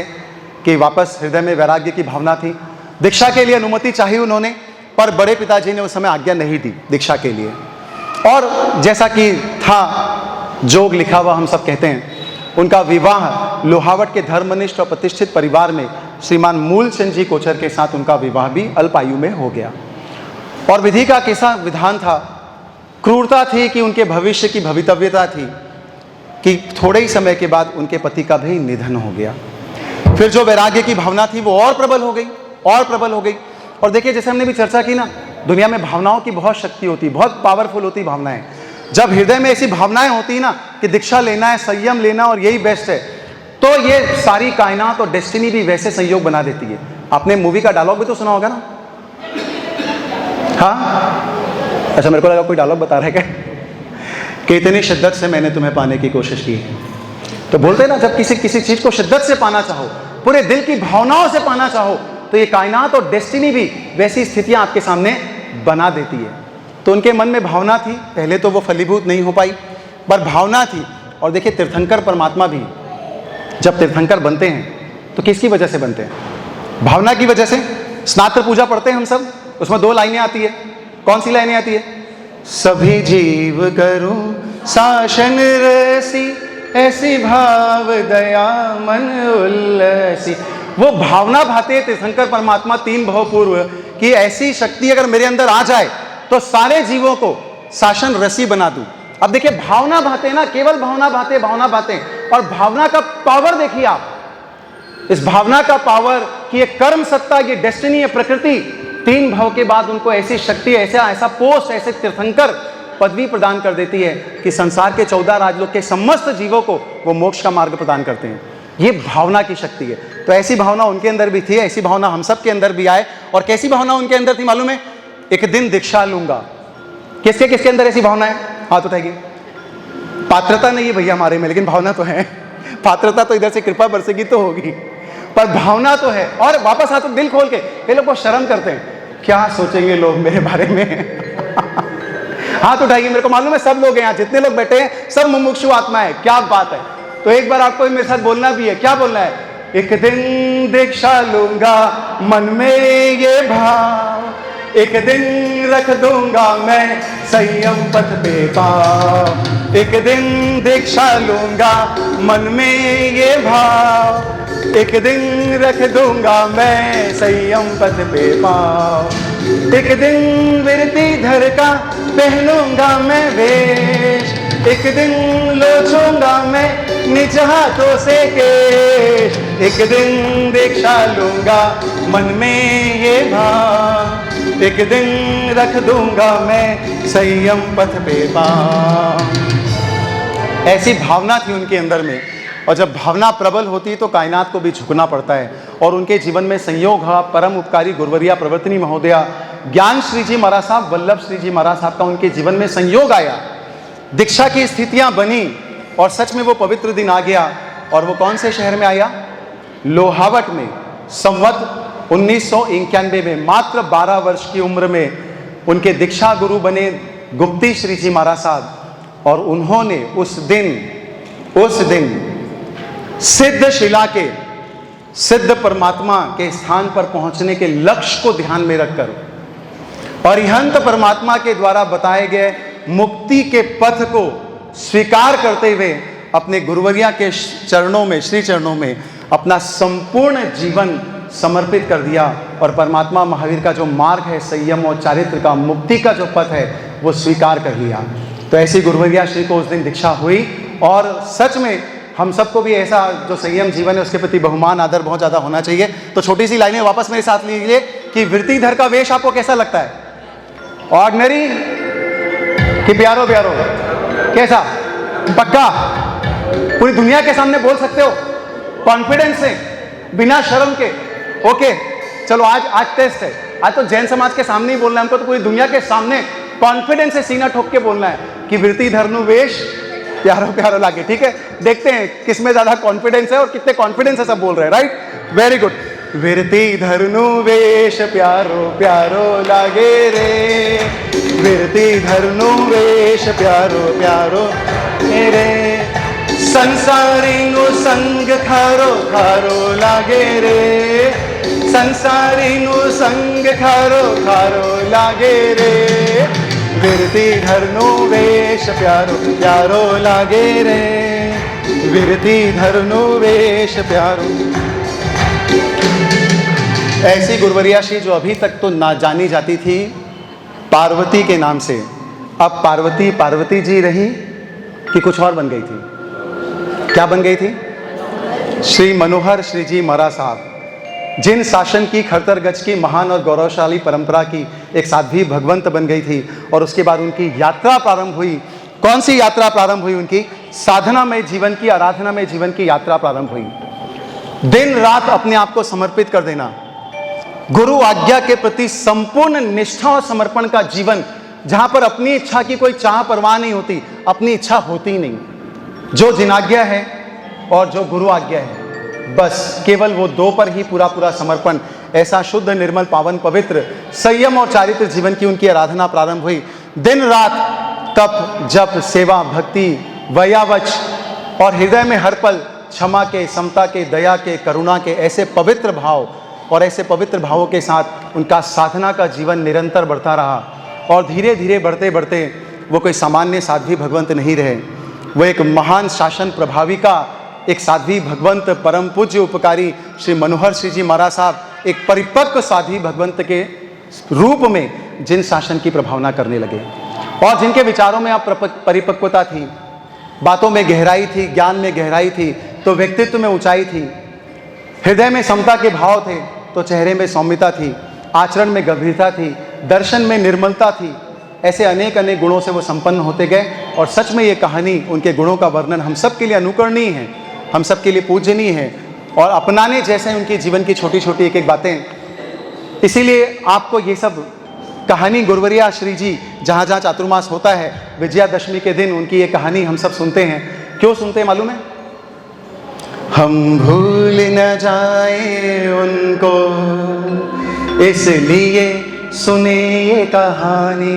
कि वापस हृदय में वैराग्य की भावना थी। दीक्षा के लिए अनुमति चाहिए उन्होंने, पर बड़े पिताजी ने उस समय आज्ञा नहीं दी दीक्षा के लिए। और जैसा कि था जोग लिखा हुआ हम सब कहते हैं, उनका विवाह लोहावट के धर्मनिष्ठ और प्रतिष्ठित परिवार में श्रीमान मूलचंद जी कोचर के साथ उनका विवाह भी अल्प आयु में हो गया। और विधि का कैसा विधान था, क्रूरता थी कि उनके भविष्य की भवितव्यता थी कि थोड़े ही समय के बाद उनके पति का भी निधन हो गया। फिर जो वैराग्य की भावना थी वो और प्रबल हो गई, और प्रबल हो गई। और देखिए जैसे हमने भी चर्चा की ना, दुनिया में भावनाओं की बहुत शक्ति होती, बहुत पावरफुल होती भावनाएं। जब हृदय में ऐसी भावनाएं होती ना कि दीक्षा लेना है, संयम लेना और यही बेस्ट है, तो ये सारी कायनात और डेस्टिनी भी वैसे संयोग बना देती है। आपने मूवी का डायलॉग भी तो सुना होगा ना? हाँ, अच्छा मेरे को लगा कोई डायलॉग बता रहा है क्या कि इतनी शिद्दत से मैंने तुम्हें पाने की कोशिश की। तो बोलते हैं ना, जब किसी चीज को शिद्दत से पाना चाहो, पूरे दिल की भावनाओं से पाना चाहो, तो ये कायनात और डेस्टिनी भी वैसी स्थितियां आपके सामने बना देती है। तो उनके मन में भावना थी, पहले तो वो फलीभूत नहीं हो पाई, पर भावना थी। और देखिए तीर्थंकर परमात्मा भी जब तीर्थंकर बनते हैं तो किसकी वजह से बनते हैं? भावना की वजह से। स्नात्र पूजा पढ़ते हैं हम सब, उसमें 2 लाइनें आती है। कौन सी लाइनें आती है? सभी जीव करूं शासन रसी, ऐसी भाव दया मन उल्लसी। वो भावना भाते तीर्थंकर परमात्मा तीन भव पूर्व की ऐसी शक्ति अगर मेरे अंदर आ जाए तो सारे जीवों को शासन रसी बना दूं। अब देखिए भावना भाते ना, केवल भावना भाते, और भावना का पावर देखिए आप, इस भावना का पावर कि ये कर्म सत्ता, ये डेस्टिनी, ये प्रकृति तीन भव के बाद उनको ऐसी शक्ति, ऐसा पोस्ट, ऐसे तीर्थंकर पदवी प्रदान कर देती है कि संसार के 14 राजलोक के समस्त जीवों को वो मोक्ष का मार्ग प्रदान करते हैं। ये भावना की शक्ति है। तो ऐसी भावना उनके अंदर भी थी, ऐसी भावना हम सब के अंदर भी आए। और कैसी भावना उनके अंदर थी मालूम है? एक दिन दीक्षा लूंगा। किसके किसके अंदर ऐसी भावना है? हाथ उठाइए। पात्रता नहीं है भैया हमारे में, लेकिन भावना तो है। पात्रता तो इधर से कृपा बरसेगी तो होगी, पर भावना तो है। और वापस हाथ दिल खोल के, कई लोग बहुत शर्म करते हैं, क्या सोचेंगे लोग मेरे बारे में। हाथ उठाइए। मेरे को मालूम है सब लोग हैं यहाँ, जितने लोग बैठे हैं सब मुमुक्षु आत्मा है। क्या बात है। तो एक बार आपको मेरे साथ बोलना भी है। क्या बोलना है? एक दिन दीक्षा लूंगा मन में ये भाव, एक दिन रख दूंगा मैं संयम पथ पे पाँव। एक दिन दीक्षा लूंगा मन में ये भाव, एक दिन रख दूंगा मैं संयम पथ पे पाँव। एक दिन विरति धर का पहनूंगा मैं वेश, एक दिन लोचूंगा मैं निज हाथों से केश। एक दिन दीक्षा लूंगा मन में ये भाव, एक दिन रख दूंगा मैं संयम पथ पे पाँव। ऐसी भावना थी उनके अंदर में। और जब भावना प्रबल होती है तो कायनात को भी झुकना पड़ता है। और उनके जीवन में संयोग हुआ। परम उपकारी गुरुवर्या प्रवर्तनी महोदया ज्ञान श्री जी महाराज साहब, वल्लभ श्री जी महाराज साहब का उनके जीवन में संयोग आया। दीक्षा की स्थितियां बनी और सच में वो पवित्र दिन आ गया। और वो कौन से शहर में आया? लोहावट में। संवत 1991 में, मात्र 12 वर्ष की उम्र में उनके दीक्षा गुरु बने गुप्ती श्री जी महाराज साहब। और उन्होंने उस दिन सिद्ध शिला के, सिद्ध परमात्मा के स्थान पर पहुंचने के लक्ष्य को ध्यान में रखकर और इहंत परमात्मा के द्वारा बताए गए मुक्ति के पथ को स्वीकार करते हुए अपने गुरुवर्या के चरणों में, श्री चरणों में अपना संपूर्ण जीवन समर्पित कर दिया। और परमात्मा महावीर का जो मार्ग है संयम और चारित्र का, मुक्ति का जो पथ है, वो स्वीकार कर लिया। तो ऐसी गुरुवर्या श्री को उस दिन दीक्षा हुई। और सच में हम सबको भी ऐसा जो संयम जीवन है उसके प्रति बहुमान आदर बहुत ज़्यादा होना चाहिए। तो छोटी सी लाइनें वापस मेरे साथ लीजिए कि वृत्तिधर का वेश आपको कैसा लगता है? ऑर्डिनरी कि प्यारो प्यारो? कैसा? पक्का? पूरी दुनिया के सामने बोल सकते हो कॉन्फिडेंस से, बिना शर्म के? ओके चलो आज टेस्ट है। आज तो जैन समाज के सामने ही बोलना है हमको, तो पूरी दुनिया के सामने कॉन्फिडेंस से सीना ठोक के बोलना है कि वृत्तिधर नु वेश प्यारो प्यारो लागे। ठीक है, देखते हैं किसमें ज्यादा कॉन्फिडेंस है और कितने कॉन्फिडेंस से सब बोल रहे हैं। Right, very good. वृत्तिधर नु वेश प्यारो प्यारो लागे रे, वृत्तिधर नु वेश प्यारो प्यारो रे, संसारी नु संग खारो खारो लागे रे, संसारी नु संग खारो खारो लागे रे, वृत्तिधर नु वेश प्यारो प्यारो लागे रे, वृत्तिधर नु वेश प्यारो। ऐसी गुरुवर्या श्री जो अभी तक तो ना जानी जाती थी पार्वती के नाम से, अब पार्वती जी रही कि कुछ और बन गई थी? क्या बन गई थी? श्री मनोहर श्री जी महाराज साहब, जिन शासन की खरतर गज की महान और गौरवशाली परंपरा की एक साध्वी भगवंत बन गई थी। और उसके बाद उनकी यात्रा प्रारंभ हुई। कौन सी यात्रा प्रारंभ हुई? उनकी साधना में जीवन की, आराधना में जीवन की यात्रा प्रारंभ हुई। दिन रात अपने आप को समर्पित कर देना, गुरु आज्ञा के प्रति संपूर्ण निष्ठा और समर्पण का जीवन, जहां पर अपनी इच्छा की कोई चाह परवाह नहीं होती, अपनी इच्छा होती नहीं। जो जिनाज्ञा है और जो गुरु आज्ञा है, बस केवल वो दो पर ही पूरा पूरा समर्पण। ऐसा शुद्ध निर्मल पावन पवित्र संयम और चारित्र जीवन की उनकी आराधना प्रारंभ हुई। दिन रात तप जप सेवा भक्ति वयावच और हृदय में हर पल क्षमा के, समता के, दया के, करुणा के ऐसे पवित्र भाव और ऐसे पवित्र भावों के साथ उनका साधना का जीवन निरंतर बढ़ता रहा। और धीरे धीरे बढ़ते बढ़ते वो कोई सामान्य साध्वी भगवंत नहीं रहे, वो एक महान शासन प्रभाविका एक साध्वी भगवंत परम पूज्य उपकारी श्री मनोहर सिंह जी महाराज साहब एक परिपक्व साध्वी भगवंत के रूप में जिन शासन की प्रभावना करने लगे और जिनके विचारों में आप परिपक्वता थी, बातों में गहराई थी, ज्ञान में गहराई थी तो व्यक्तित्व में ऊंचाई थी, हृदय में समता के भाव थे तो चेहरे में सौम्यता थी, आचरण में गंभीरता थी, दर्शन में निर्मलता थी। ऐसे अनेक अनेक गुणों से वो संपन्न होते गए और सच में ये कहानी, उनके गुणों का वर्णन हम सब के लिए अनुकरणीय है, हम सब के लिए पूजनीय है और अपनाने जैसे उनके जीवन की छोटी छोटी एक एक बातें। इसीलिए आपको ये सब कहानी गुरुवर्या श्री जी जहाँ जहाँ चातुर्मास होता है, विजयादशमी के दिन उनकी ये कहानी हम सब सुनते हैं। क्यों सुनते हैं मालूम है? हम भूल न जाए उनको इसलिए सुने ये कहानी।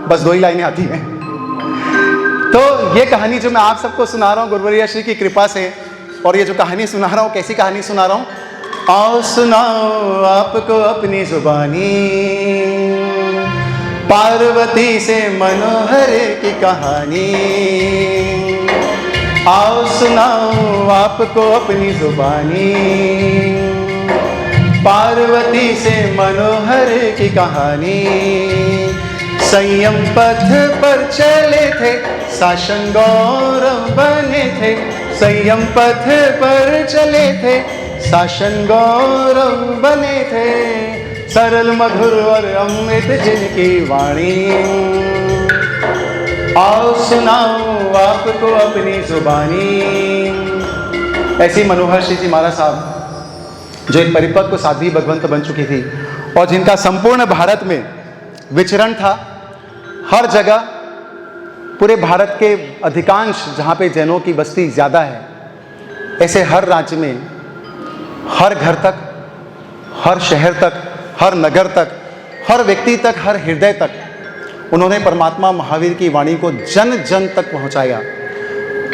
बस 2 ही लाइनें आती हैं। तो ये कहानी जो मैं आप सबको सुना रहा हूँ गुरुवर्या श्री की कृपा से, और ये जो कहानी सुना रहा हूँ, कैसी कहानी सुना रहा हूँ? आओ सुनाओ आपको अपनी जुबानी, पार्वती से मनोहर की कहानी। आओ सुनाओ आपको अपनी जुबानी, पार्वती से मनोहर की कहानी। संयम पथ पर चले थे, शासन गौरव बने थे। संयम पथ पर चले थे, शासन गौरव बने थे। सरल मधुर और अमृत जिनकी वाणी, आओ सुनाओ आपको अपनी जुबानी। ऐसी मनोहर सिंह जी महाराज साहब जो एक परिपक्व साध्वी भगवंत बन चुकी थी और जिनका संपूर्ण भारत में विचरण था, हर जगह, पूरे भारत के अधिकांश जहाँ पे जैनों की बस्ती ज़्यादा है, ऐसे हर राज्य में, हर घर तक, हर शहर तक, हर नगर तक, हर व्यक्ति तक, हर हृदय तक उन्होंने परमात्मा महावीर की वाणी को जन जन तक पहुँचाया।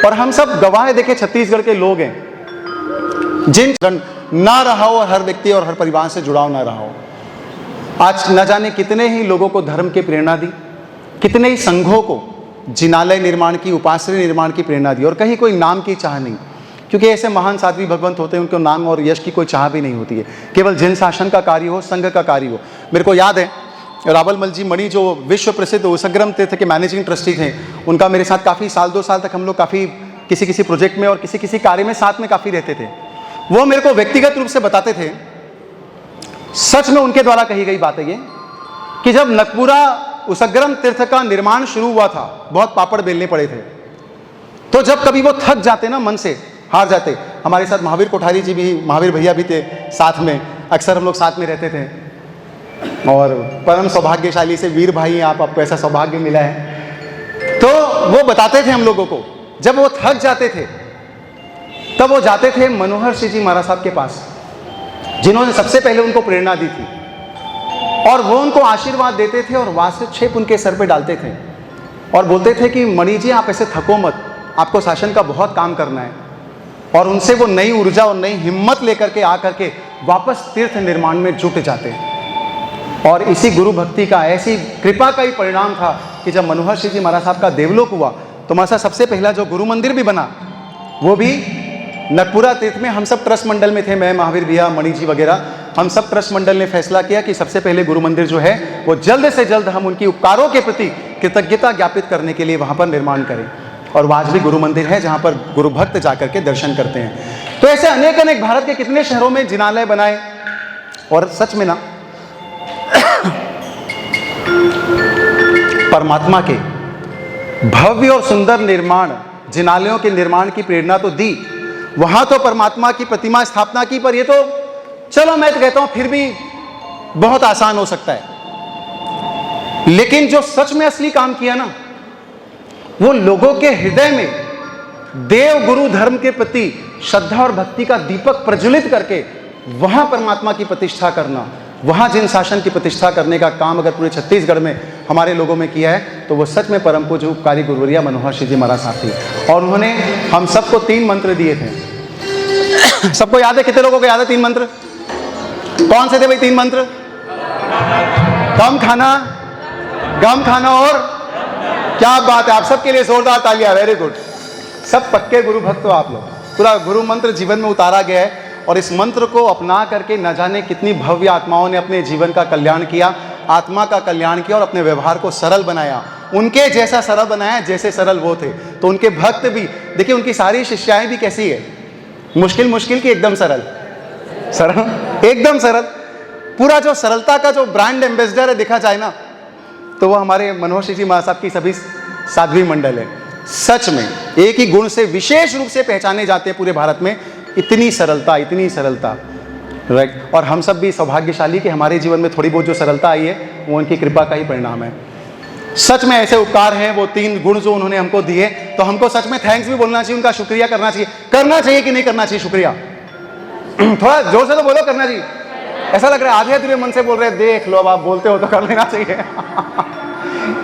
और हम सब गवाह देखे, छत्तीसगढ़ के लोग हैं जिन ना रहा हो और हर व्यक्ति और हर परिवार से जुड़ाव ना रहा हो। आज न जाने कितने ही लोगों को धर्म की प्रेरणा दी, कितने ही संघों को जिनालय निर्माण की, उपाश्रय निर्माण की प्रेरणा दी, और कहीं कोई नाम की चाह नहीं, क्योंकि ऐसे महान साध्वी भगवंत होते हैं उनको नाम और यश की कोई चाह भी नहीं होती है, केवल जिन शासन का कार्य हो, संघ का कार्य हो। मेरे को याद है रावलमल जी मणि जो विश्व प्रसिद्ध उसग्रम तीर्थ के मैनेजिंग ट्रस्टी थे, उनका मेरे साथ काफ़ी साल 2 साल तक हम लोग काफ़ी किसी प्रोजेक्ट में और किसी कार्य में साथ में काफ़ी रहते थे। वो मेरे को व्यक्तिगत रूप से बताते थे, सच में उनके द्वारा कही गई बात है ये, कि जब नकपुरा उसग्रम तीर्थ का निर्माण शुरू हुआ था, बहुत पापड़ बेलने पड़े थे, तो जब कभी वो थक जाते ना, मन से हार जाते, हमारे साथ महावीर कोठारी जी भी, महावीर भैया भी थे साथ में, अक्सर हम लोग साथ में रहते थे। और परम सौभाग्यशाली से वीर भाई आपको ऐसा सौभाग्य मिला है। तो वो बताते थे हम लोगों को, जब वो थक जाते थे तब वो जाते थे मनोहर सिंह जी महाराज साहब के पास, जिन्होंने सबसे पहले उनको प्रेरणा दी थी, और वो उनको आशीर्वाद देते थे और वासक्षेप उनके सर पे डालते थे और बोलते थे कि मणि जी आप ऐसे थको मत, आपको शासन का बहुत काम करना है। और उनसे वो नई ऊर्जा और नई हिम्मत लेकर के आकर के वापस तीर्थ निर्माण में जुट जाते। और इसी गुरु भक्ति का, ऐसी कृपा का ही परिणाम था कि जब मनोहर सिंह जी महाराज साहब का देवलोक हुआ तो हमारा सबसे पहला जो गुरु मंदिर भी बना वो भी नकपुरा तीर्थ में। हम सब ट्रस्ट मंडल में थे, मैं, महावीर भैया, मणि जी वगैरह, हम सब ट्रस्ट मंडल ने फैसला किया कि सबसे पहले गुरु मंदिर जो है वो जल्द से जल्द हम उनकी उपकारों के प्रति कृतज्ञता ज्ञापित करने के लिए वहाँ पर निर्माण करें। और वो आज भी गुरु मंदिर है जहाँ पर गुरु भक्त जाकर के दर्शन करते हैं। तो ऐसे अनेक अनेक भारत के कितने शहरों में जिनालय बनाए, और सच में ना परमात्मा के भव्य और सुंदर निर्माण, जिनालयों के निर्माण की प्रेरणा तो दी, वहां तो परमात्मा की प्रतिमा स्थापना की, पर ये तो चलो मैं तो कहता हूं फिर भी बहुत आसान हो सकता है। लेकिन जो सच में असली काम किया ना, वो लोगों के हृदय में देव गुरु धर्म के प्रति श्रद्धा और भक्ति का दीपक प्रज्वलित करके वहां परमात्मा की प्रतिष्ठा करना, वहां जिन शासन की प्रतिष्ठा करने का काम अगर पूरे छत्तीसगढ़ में हमारे लोगों में किया है तो वो सच में परम पूज्य उपकारी गुरुवर्या मनोहर सिंह जी महाराज साहब थे। और उन्होंने हम सबको 3 मंत्र दिए थे। सबको याद है? कितने लोगों को याद है 3 मंत्र? कौन से थे भाई 3 मंत्र? कम खाना, गम खाना और क्या बात है, आप सबके लिए जोरदार तालियां। वेरी गुड, सब पक्के गुरु भक्त हो आप लोग। पूरा गुरु मंत्र जीवन में उतारा गया है और इस मंत्र को अपना करके न जाने कितनी भव्य आत्माओं ने अपने जीवन का कल्याण किया, आत्मा का कल्याण किया और अपने व्यवहार को सरल बनाया, उनके जैसा सरल बनाया जैसे सरल वो थे। तो उनके भक्त भी देखिए, उनकी सारी शिष्याएं भी कैसी है, मुश्किल की एकदम सरल, एकदम सरल। पूरा जो सरलता का जो ब्रांड एम्बेसडर है देखा जाए ना, तो वो हमारे मनोहर श्री जी महाराज साहब की सभी साध्वी मंडल है। सच में एक ही गुण से विशेष रूप से पहचाने जाते हैं पूरे भारत में, इतनी सरलता, इतनी सरलता, राइट। और हम सब भी सौभाग्यशाली कि हमारे जीवन में थोड़ी बहुत जो सरलता आई है वो उनकी कृपा का ही परिणाम है। सच में ऐसे उपकार हैं, वो 3 गुण जो उन्होंने हमको दिए, तो हमको सच में थैंक्स भी बोलना चाहिए, उनका शुक्रिया करना चाहिए। करना चाहिए कि नहीं करना चाहिए शुक्रिया? थोड़ा जोर से तो बोलो, करना चाहिए। ऐसा लग रहा है आधे अधूरे मन से बोल रहे हैं, देख लो अब आप बोलते हो तो कर लेना चाहिए।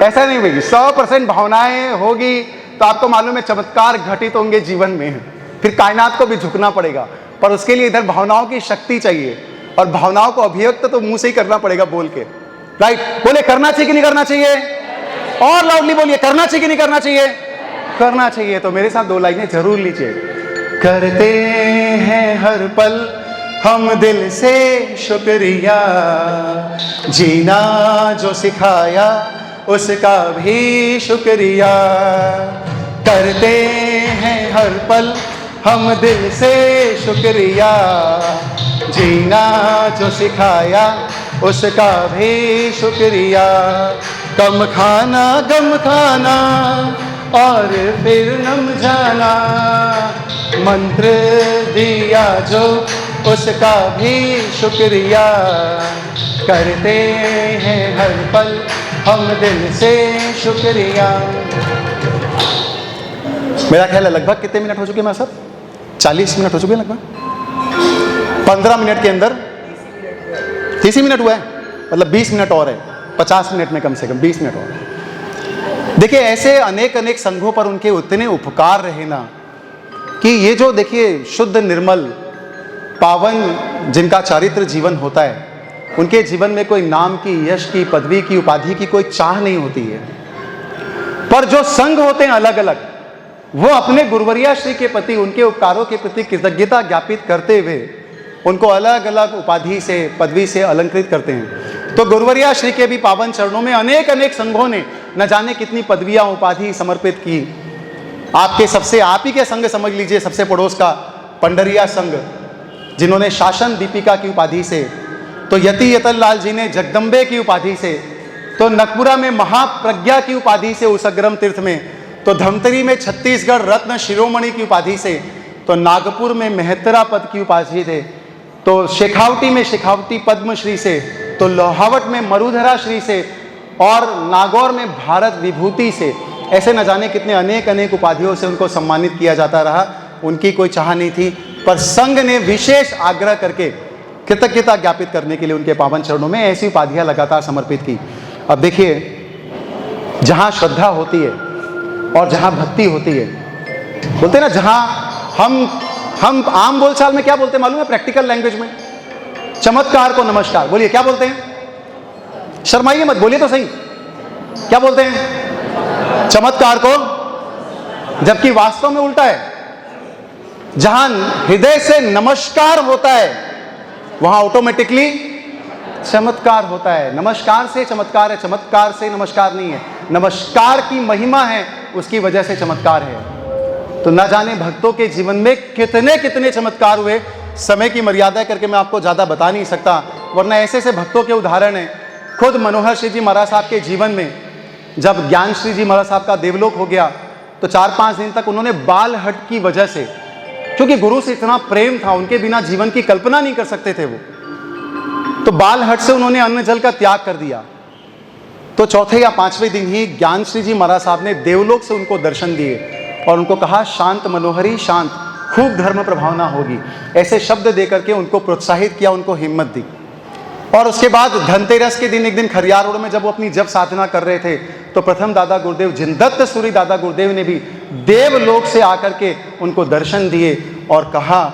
ऐसा नहीं भाई, 100% भावनाएं होगी तो आपको मालूम है चमत्कार घटित होंगे जीवन में, फिर कायनात को भी झुकना पड़ेगा, पर उसके लिए इधर भावनाओं की शक्ति चाहिए और भावनाओं को अभिव्यक्त तो मुंह से ही करना पड़ेगा बोल के, राइट। बोले करना चाहिए कि नहीं करना चाहिए? और लाउडली बोलिए, करना चाहिए कि नहीं करना चाहिए? करना चाहिए। तो मेरे साथ 2 लाइनें जरूर लीजिए। करते हैं हर पल हम दिल से शुक्रिया, जीना जो सिखाया उसका भी शुक्रिया। करते हैं हर पल हम दिल से शुक्रिया, जीना जो सिखाया उसका भी शुक्रिया। कम खाना गम खाना और फिर नम जाना, मंत्र दिया जो उसका भी शुक्रिया। करते हैं हर पल हम दिल से शुक्रिया। मेरा ख्याल है लगभग कितने मिनट हो चुके हैं साहब? 40 मिनट हो चुके हैं लगभग। 15 मिनट के अंदर 30 मिनट हुआ है, मतलब 20 मिनट और है, 50 मिनट में कम से कम 20 मिनट और। देखिए ऐसे अनेक अनेक संघों पर उनके उतने उपकार रहे ना कि ये जो देखिए शुद्ध निर्मल पावन जिनका चारित्र जीवन होता है, उनके जीवन में कोई नाम की, यश की, पदवी की, उपाधि की कोई चाह नहीं होती है। पर जो संघ होते हैं अलग अलग, वो अपने गुरुवरिया श्री के प्रति, उनके उपकारों के प्रति कृतज्ञता ज्ञापित करते हुए उनको अलग अलग उपाधि से, पदवी से अलंकृत करते हैं। तो गुरुवरिया श्री के भी पावन चरणों में अनेक अनेक संघों ने न जाने कितनी पदवियां, उपाधि समर्पित की। आपके सबसे, आप ही के संघ समझ लीजिए, सबसे पड़ोस का पंडरिया संघ, जिन्होंने शासन दीपिका की उपाधि से, तो यति यतन लाल जी ने जगदम्बे की उपाधि से, तो नकपुरा में महाप्रज्ञा की उपाधि से उस अग्रम तीर्थ में, तो धमतरी में छत्तीसगढ़ रत्न शिरोमणि की उपाधि से, तो नागपुर में मेहतरा पद की उपाधि थे, तो शेखावटी में शेखावटी पद्मश्री से, तो लोहावट में मरुधरा श्री से और नागौर में भारत विभूति से। ऐसे न जाने कितने अनेक अनेक उपाधियों से उनको सम्मानित किया जाता रहा। उनकी कोई चाह नहीं थी, पर संघ ने विशेष आग्रह करके कृतज्ञता ज्ञापित करने के लिए उनके पावन चरणों में ऐसी उपाधियां लगातार समर्पित की। अब देखिए, जहाँ श्रद्धा होती है और जहाँ भक्ति होती है, बोलते ना, जहाँ हम आम बोलचाल में क्या बोलते हैं मालूम है? प्रैक्टिकल लैंग्वेज में चमत्कार को नमस्कार। बोलिए क्या बोलते हैं? शर्माइए मत, बोलिए तो सही, क्या बोलते हैं? चमत्कार को, जबकि वास्तव में उल्टा है। जहां हृदय से नमस्कार होता है वहां ऑटोमेटिकली चमत्कार होता है। नमस्कार से चमत्कार है, चमत्कार से नमस्कार नहीं है। नमस्कार की महिमा है, उसकी वजह से चमत्कार है। तो ना जाने भक्तों के जीवन में कितने कितने चमत्कार हुए। समय की मर्यादा करके मैं आपको ज़्यादा बता नहीं सकता, वरना ऐसे ऐसे भक्तों के उदाहरण हैं। खुद मनोहर श्री जी महाराज साहब के जीवन में जब ज्ञान श्री जी महाराज साहब का देवलोक हो गया, तो 4-5 दिन तक उन्होंने बाल हट की वजह से, क्योंकि गुरु से इतना प्रेम था, उनके बिना जीवन की कल्पना नहीं कर सकते थे वो, तो बाल हट से उन्होंने अन्न जल का त्याग कर दिया। तो चौथे या 5वें दिन ही ज्ञान श्री जी महाराज साहब ने देवलोक से उनको दर्शन दिए और उनको कहा, शांत मनोहरी शांत, खूब धर्म प्रभावना होगी। ऐसे शब्द दे करके उनको प्रोत्साहित किया, उनको हिम्मत दी। और उसके बाद धनतेरस के दिन, एक दिन खरियार रोड में जब वो अपनी जप साधना कर रहे थे, तो प्रथम दादा गुरुदेव जिनदत्त सूरी दादा गुरुदेव ने भी देवलोक से आकर के उनको दर्शन दिए और कहा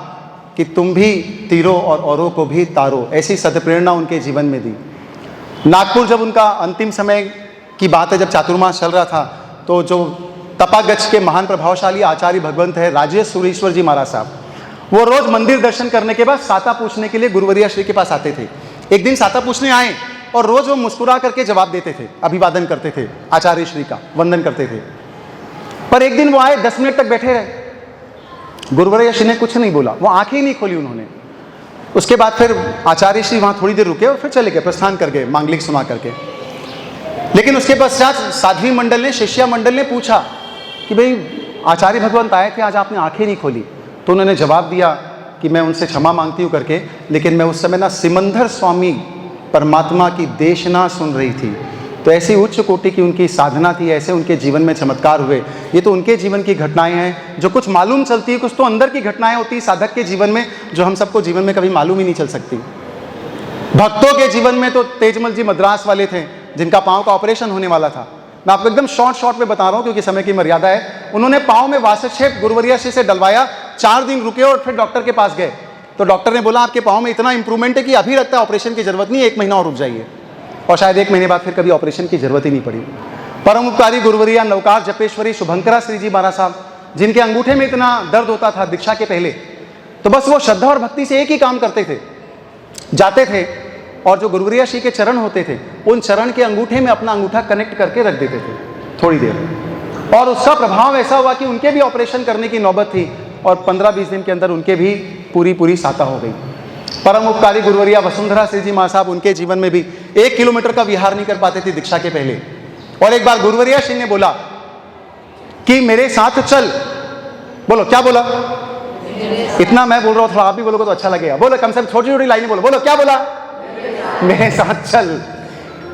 कि तुम भी तीरो और औरों को भी तारो। ऐसी सदप्रेरणा उनके जीवन में दी। नागपुर जब उनका अंतिम समय की बात है, जब चातुर्मास चल रहा था, तो जो तपागच्छ के महान प्रभावशाली आचार्य भगवंत है राजेश सूरीश्वर जी महाराज साहब। वो रोज मंदिर दर्शन करने के बाद साता पूछने के लिए गुरुवर्या श्री के पास आते थे। एक दिन साता पूछने आए और रोज वो मुस्कुरा करके जवाब देते थे, अभिवादन करते थे, आचार्य श्री का वंदन करते थे। पर एक दिन वो आए, 10 मिनट तक बैठे रहे। गुरुवर्या श्री ने कुछ नहीं बोला, वो आंखें ही नहीं खोली उन्होंने। उसके बाद फिर आचार्य श्री वहां थोड़ी देर रुके और फिर चले गए, प्रस्थान कर गए मांगलिक सुना करके। लेकिन उसके पश्चात साध्वी मंडल ने, शिष्या मंडल ने पूछा कि भाई आचार्य भगवंत आए थे, आज आपने आंखें नहीं खोली। तो उन्होंने जवाब दिया कि मैं उनसे क्षमा मांगती हूँ करके, लेकिन मैं उस समय ना सिमंदर स्वामी परमात्मा की देशना सुन रही थी। तो ऐसी उच्च कोटि की उनकी साधना थी, ऐसे उनके जीवन में चमत्कार हुए। ये तो उनके जीवन की घटनाएं हैं जो कुछ मालूम चलती है, कुछ तो अंदर की घटनाएं होती है साधक के जीवन में जो हम सबको जीवन में कभी मालूम ही नहीं चल सकती। भक्तों के जीवन में तो तेजमल जी मद्रास वाले थे जिनका पाँव का ऑपरेशन होने वाला था। मैं आपको एकदम शॉर्ट में बता रहा हूँ क्योंकि समय की मर्यादा है। उन्होंने पाँव में वासक्षेप गुरुवर्या श्री से डलवाया, 4 दिन रुके और फिर डॉक्टर के पास गए। तो डॉक्टर ने बोला आपके पाँव में इतना इंप्रूवमेंट है कि अभी लगता है ऑपरेशन की जरूरत नहीं है, 1 महीना और रुक जाइए। और शायद 1 महीने बाद फिर कभी ऑपरेशन की जरूरत ही नहीं पड़ी। परम उपकारी गुरुवर्या नवकार जपेश्वरी शुभंकरा श्री जी महाराज साहब, जिनके अंगूठे में इतना दर्द होता था दीक्षा के पहले, तो बस वो श्रद्धा और भक्ति से एक ही काम करते थे, जाते थे और जो गुरुवर्या श्री के चरण होते थे उन चरण के अंगूठे में अपना अंगूठा कनेक्ट करके रख देते थे थोड़ी देर। और उसका प्रभाव ऐसा हुआ कि उनके भी ऑपरेशन करने की नौबत थी और 15-20 दिन के अंदर उनके भी पूरी साता हो गई। परम उपकारी गुरुवर्या वसुंधरा श्री जी माँ साहब, उनके जीवन में भी 1 किलोमीटर का विहार नहीं कर पाते थे दीक्षा के पहले। और एक बार गुरुवर्या श्री ने बोला कि मेरे साथ चल। बोलो क्या बोला? इतना मैं बोल रहा हूँ, थोड़ा आप भी बोलोगे तो अच्छा लगेगा। बोलो कम से कम छोटी लाइनें बोलो। बोलो क्या बोला? मेरे साथ चल।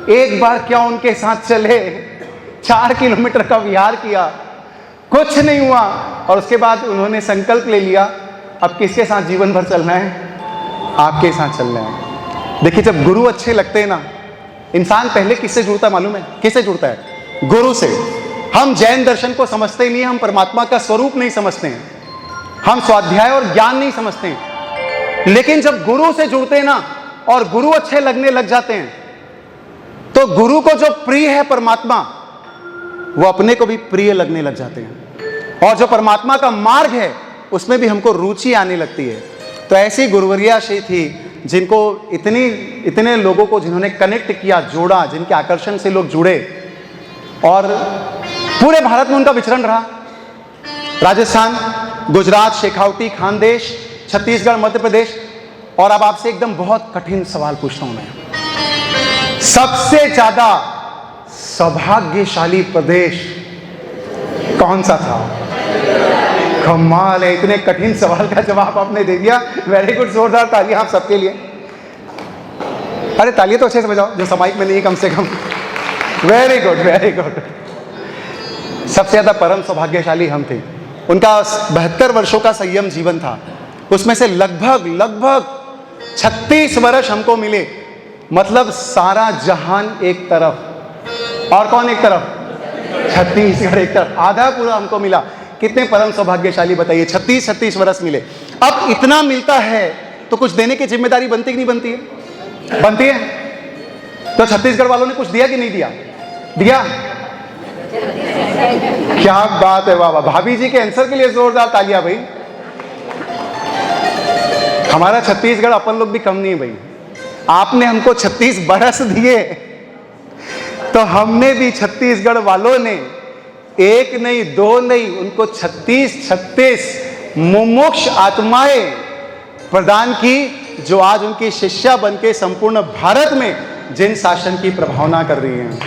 एक बार क्या उनके साथ चले, 4 किलोमीटर का विहार किया, कुछ नहीं हुआ। और उसके बाद उन्होंने संकल्प ले लिया अब किसके साथ जीवन भर चलना है? आपके साथ चलना है। देखिए जब गुरु अच्छे लगते हैं ना, इंसान पहले किससे जुड़ता है मालूम है? किससे जुड़ता है? गुरु से। हम जैन दर्शन को समझते ही नहीं, हम परमात्मा का स्वरूप नहीं समझते हैं, हम स्वाध्याय और ज्ञान नहीं समझते हैं। लेकिन जब गुरु से जुड़ते हैं ना और गुरु अच्छे लगने लग जाते हैं, तो गुरु को जो प्रिय है परमात्मा, वो अपने को भी प्रिय लगने लग जाते हैं। और जो परमात्मा का मार्ग है उसमें भी हमको रुचि आने लगती है। तो ऐसी गुरुवर्या श्री थी जिनको इतने लोगों को जिन्होंने कनेक्ट किया, जोड़ा, जिनके आकर्षण से लोग जुड़े और पूरे भारत में उनका विचरण रहा। राजस्थान, गुजरात, शेखावटी, खानदेश, छत्तीसगढ़, मध्य प्रदेश। और अब आपसे एकदम बहुत कठिन सवाल पूछता हूं मैं, सबसे ज्यादा सौभाग्यशाली प्रदेश कौन सा था? कमाल है, इतने कठिन सवाल का जवाब आपने दे दिया। वेरी गुड, जोरदार तालियां आप सबके लिए। अरे तालियां तो अच्छे से बजाओ, जो समाइक में नहीं कम से कम। Very good, very good. सबसे ज्यादा परम सौभाग्यशाली हम थे। उनका 72 वर्षों का संयम जीवन था, उसमें से लगभग 36 वर्ष हमको मिले। मतलब सारा जहान एक तरफ और कौन एक तरफ? छत्तीसगढ़ एक तरफ, आधा पूरा हमको मिला। कितने परम सौभाग्यशाली बताइए, 36 वर्ष मिले। अब इतना मिलता है तो कुछ देने की जिम्मेदारी बनती कि नहीं बनती है? बनती है। तो छत्तीसगढ़ वालों ने कुछ दिया कि नहीं दिया? दिया। क्या बात है, वाह वाह। भाभी जी के आंसर के लिए जोरदार तालियां भाई। हमारा छत्तीसगढ़ अपन लोग भी कम नहीं भाई। आपने हमको 36 बरस दिए तो हमने भी छत्तीसगढ़ वालों ने 1 नहीं 2 नहीं, उनको 36 मुमुक्ष आत्माएं प्रदान की, जो आज उनकी शिष्या बनके संपूर्ण भारत में जिन शासन की प्रभावना कर रही हैं।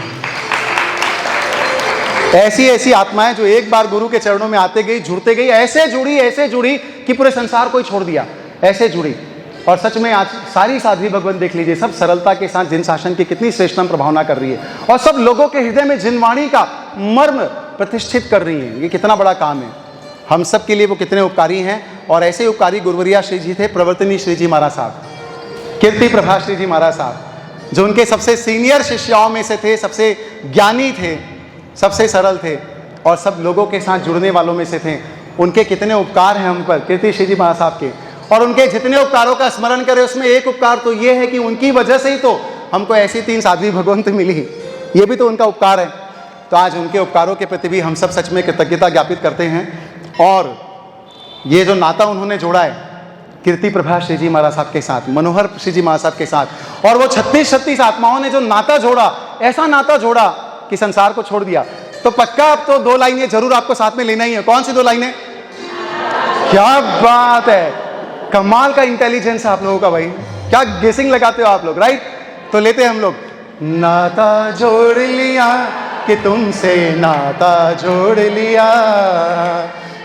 ऐसी आत्माएं जो एक बार गुरु के चरणों में आते गई, जुड़ते गई, ऐसे जुड़ी कि पूरे संसार को ही छोड़ दिया, ऐसे जुड़ी। और सच में आज सारी साध्वी भगवान देख लीजिए, सब सरलता के साथ जिन शासन की कितनी श्रेष्ठतम प्रभावना कर रही है और सब लोगों के हृदय में जिनवाणी का मर्म प्रतिष्ठित कर रही है। ये कितना बड़ा काम है, हम सब के लिए वो कितने उपकारी हैं। और ऐसे उपकारी गुरुवर्या श्री जी थे प्रवर्तनी श्री जी महाराज साहब, कीर्ति प्रभा श्री जी महाराज साहब, जो उनके सबसे सीनियर शिष्याओं में से थे, सबसे ज्ञानी थे, सबसे सरल थे और सब लोगों के साथ जुड़ने वालों में से थे। उनके कितने उपकार हैं हम पर, कीर्ति श्री जी महाराज साहब के। और उनके जितने उपकारों का स्मरण करें उसमें एक उपकार तो ये है कि उनकी वजह से ही तो हमको ऐसी 3 साध्वी भगवंत मिली, ये भी तो उनका उपकार है। तो आज उनके उपकारों के प्रति भी हम सब सच में कृतज्ञता ज्ञापित करते हैं। और ये जो नाता उन्होंने जोड़ा है कीर्ति प्रभा श्री जी महाराज साहब के साथ, मनोहर श्री जी महाराज साहब के साथ, और वो 36 आत्माओं ने जो नाता जोड़ा, ऐसा नाता जोड़ा कि संसार को छोड़ दिया, तो पक्का अब तो 2 लाइनें जरूर आपको साथ में लेना ही है। कौन सी 2 लाइनें? क्या बात है, कमाल का इंटेलिजेंस है आप लोगों का भाई, क्या गेसिंग लगाते हो आप लोग, राइट? तो लेते हैं हम लोग। नाता जोड़ लिया कि तुमसे नाता जोड़ लिया,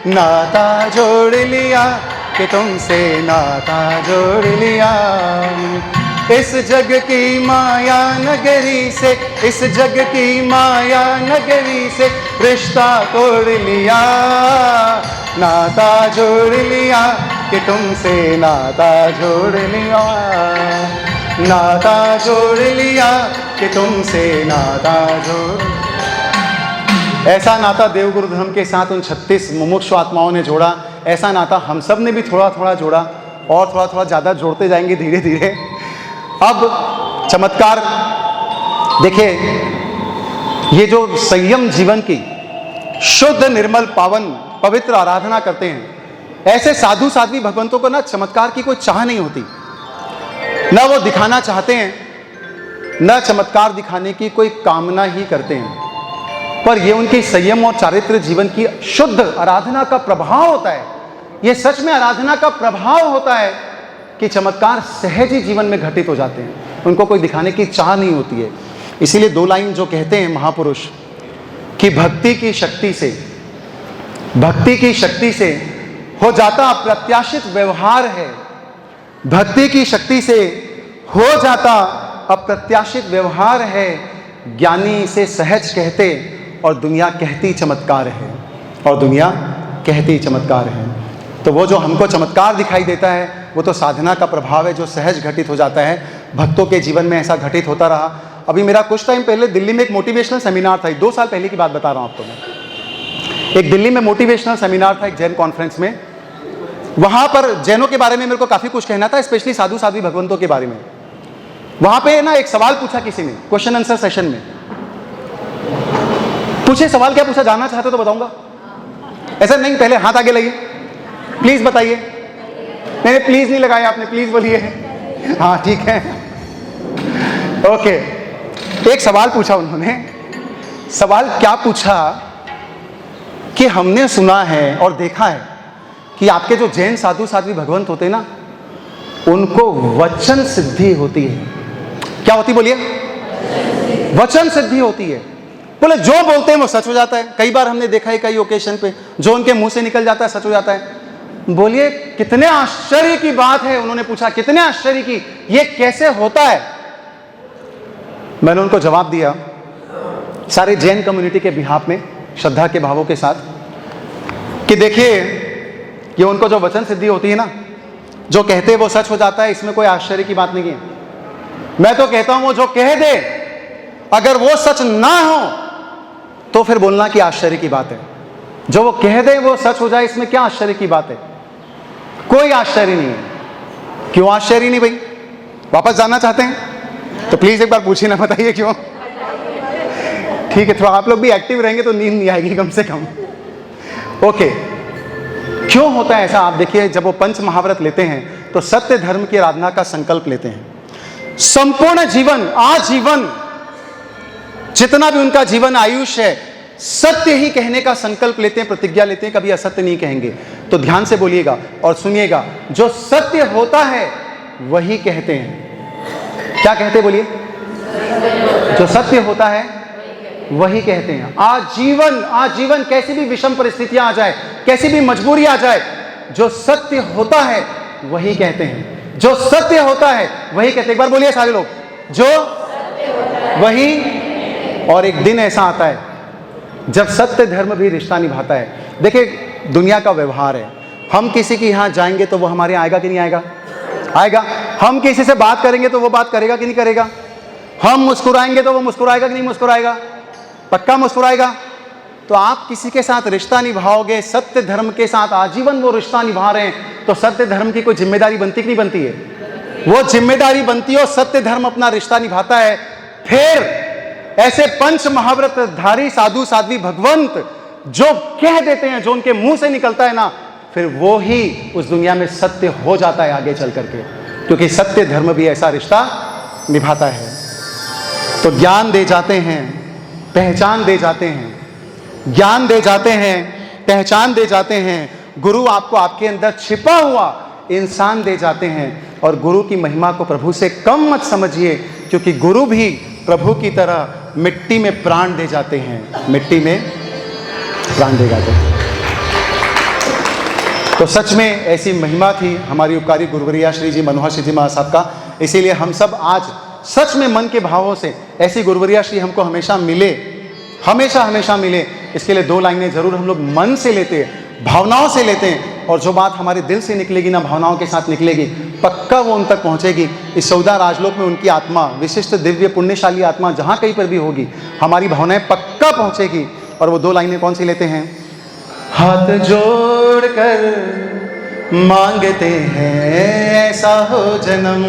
नाता जोड़ लिया कि तुमसे नाता जोड़ लिया, इस जग की माया नगरी से, इस जग की माया नगरी से रिश्ता तोड़ लिया, नाता जोड़ लिया कि तुमसे नाता जोड़ लिया, नाता जोड़ लिया कि तुमसे नाता जोड़। ऐसा नाता देवगुरु धर्म के साथ उन 36 मुमुक्षु आत्माओं ने जोड़ा, ऐसा नाता हम सब ने भी थोड़ा थोड़ा जोड़ा और थोड़ा थोड़ा ज़्यादा जोड़ते जाएंगे धीरे धीरे। अब चमत्कार देखिए, ये जो संयम जीवन की शुद्ध निर्मल पावन पवित्र आराधना करते हैं, ऐसे साधु साध्वी भगवंतों को ना चमत्कार की कोई चाह नहीं होती, ना वो दिखाना चाहते हैं, ना चमत्कार दिखाने की कोई कामना ही करते हैं, पर ये उनकी संयम और चारित्र जीवन की शुद्ध आराधना का प्रभाव होता है। ये सच में आराधना का प्रभाव होता है कि चमत्कार सहज ही जीवन में घटित हो जाते हैं, उनको कोई दिखाने की चाह नहीं होती है। इसीलिए 2 लाइन जो कहते हैं महापुरुष कि भक्ति की शक्ति से, भक्ति की शक्ति से हो जाता अप्रत्याशित व्यवहार है, भक्ति की शक्ति से हो जाता अप्रत्याशित व्यवहार है, ज्ञानी इसे सहज कहते और दुनिया कहती चमत्कार है, और दुनिया कहती चमत्कार है। तो वो जो हमको चमत्कार दिखाई देता है वो तो साधना का प्रभाव है जो सहज घटित हो जाता है। भक्तों के जीवन में ऐसा घटित होता रहा। अभी मेरा कुछ टाइम पहले दिल्ली में एक मोटिवेशनल सेमिनार था, 2 साल पहले की बात बता रहा हूँ आपको मैं। एक दिल्ली में मोटिवेशनल सेमिनार था, एक जैन कॉन्फ्रेंस में। वहाँ पर जैनों के बारे में मेरे को काफ़ी कुछ कहना था, स्पेशली साधु साध्वी भगवंतों के बारे में। वहाँ पे ना एक सवाल पूछा किसी ने, क्वेश्चन आंसर सेशन में। पूछे सवाल क्या पूछा, जानना चाहते हो तो बताऊंगा। ऐसा नहीं, पहले हाथ आगे लगाइए, प्लीज बताइए। मैंने प्लीज नहीं लगाया, आपने प्लीज बोलिए। हाँ ठीक है, ओके। एक सवाल पूछा उन्होंने। सवाल क्या पूछा कि हमने सुना है और देखा है कि आपके जो जैन साधु साध्वी भगवंत होते हैं ना, उनको वचन सिद्धि होती है। क्या होती, बोलिए? वचन सिद्धि होती है। बोले जो बोलते हैं वो सच हो जाता है। कई बार हमने देखा है, कई ओकेशन पे जो उनके मुंह से निकल जाता है सच हो जाता है। बोलिए कितने आश्चर्य की बात है। उन्होंने पूछा कितने आश्चर्य की, ये कैसे होता है? मैंने उनको जवाब दिया सारे जैन कम्युनिटी के बिहाफ में, श्रद्धा के भावों के साथ, कि देखिए ये उनको जो वचन सिद्धि होती है ना, जो कहते हैं वो सच हो जाता है, इसमें कोई आश्चर्य की बात नहीं है। मैं तो कहता हूं वो जो कह दे अगर वो सच ना हो तो फिर बोलना कि आश्चर्य की बात है। जो वो कह दे वो सच हो जाए, इसमें क्या आश्चर्य की बात है? कोई आश्चर्य नहीं है। क्यों आश्चर्य नहीं भाई? वापस जाना चाहते हैं तो प्लीज एक बार पूछिए ना, बताइए क्यों। ठीक है, थोड़ा आप लोग भी एक्टिव रहेंगे तो नींद नहीं आएगी कम से कम। ओके, क्यों होता है ऐसा? आप देखिए, जब वो पंच महाव्रत लेते हैं तो सत्य धर्म की आराधना का संकल्प लेते हैं। संपूर्ण जीवन, आजीवन, जितना भी उनका जीवन आयुष्य है, सत्य ही कहने का संकल्प लेते हैं, प्रतिज्ञा लेते हैं, कभी असत्य नहीं कहेंगे। तो ध्यान से बोलिएगा और सुनिएगा, जो सत्य होता है वही कहते हैं। क्या कहते हैं, बोलिए? जो सत्य होता है वही कहते हैं। आजीवन, आजीवन कैसी भी विषम परिस्थितियां आ जाए, कैसी भी मजबूरी आ जाए, जो सत्य होता है वही कहते हैं। जो सत्य होता है वही कहते हैं। एक बार बोलिए सारे लोग, जो वही। और एक दिन ऐसा आता है जब सत्य धर्म भी रिश्ता निभाता है। देखिए, दुनिया का व्यवहार है, हम किसी के यहाँ जाएंगे तो वो हमारे यहाँ आएगा कि नहीं आएगा? आएगा। हम किसी से बात करेंगे तो वो बात करेगा कि नहीं करेगा? हम मुस्कुराएंगे तो वो मुस्कुराएगा कि नहीं मुस्कुराएगा? पक्का मुस्कुराएगा। तो आप किसी के साथ रिश्ता निभाओगे, सत्य धर्म के साथ आजीवन वो रिश्ता निभा रहे हैं, तो सत्य धर्म की कोई जिम्मेदारी बनती कि नहीं बनती है? वो जिम्मेदारी बनती है और सत्य धर्म अपना रिश्ता निभाता है। फिर ऐसे पंच महाव्रतधारी साधु साध्वी भगवंत जो कह देते हैं, जो उनके मुंह से निकलता है ना, फिर वो ही उस दुनिया में सत्य हो जाता है आगे चल करके, क्योंकि सत्य धर्म भी ऐसा रिश्ता निभाता है। तो ज्ञान दे जाते हैं, पहचान दे जाते हैं, ज्ञान दे जाते हैं, पहचान दे जाते हैं। गुरु आपको आपके अंदर छिपा हुआ इंसान दे जाते हैं। और गुरु की महिमा को प्रभु से कम मत समझिए, क्योंकि गुरु भी प्रभु की तरह मिट्टी में प्राण दे जाते हैं, मिट्टी में प्राण दे जाते हैं। तो सच में ऐसी महिमा थी हमारी उपकारी गुरुवर्या श्री जी मनोहर सिंह जी महासाहब का। इसीलिए हम सब आज सच में मन के भावों से ऐसी गुरुवर्या श्री हमको हमेशा मिले, हमेशा हमेशा मिले। इसके लिए 2 लाइनें जरूर हम लोग मन से लेते हैं, भावनाओं से लेते हैं, और जो बात हमारे दिल से निकलेगी ना, भावनाओं के साथ निकलेगी, पक्का वो उन तक पहुंचेगी। इस 14 राजलोक में उनकी आत्मा, विशिष्ट दिव्य पुण्यशाली आत्मा जहां कहीं पर भी होगी, हमारी भावनाएं पक्का पहुंचेगी। और वो 2 लाइनें कौन सी लेते हैं? हाथ जोड़कर मांगते हैं ऐसा हो जन्म,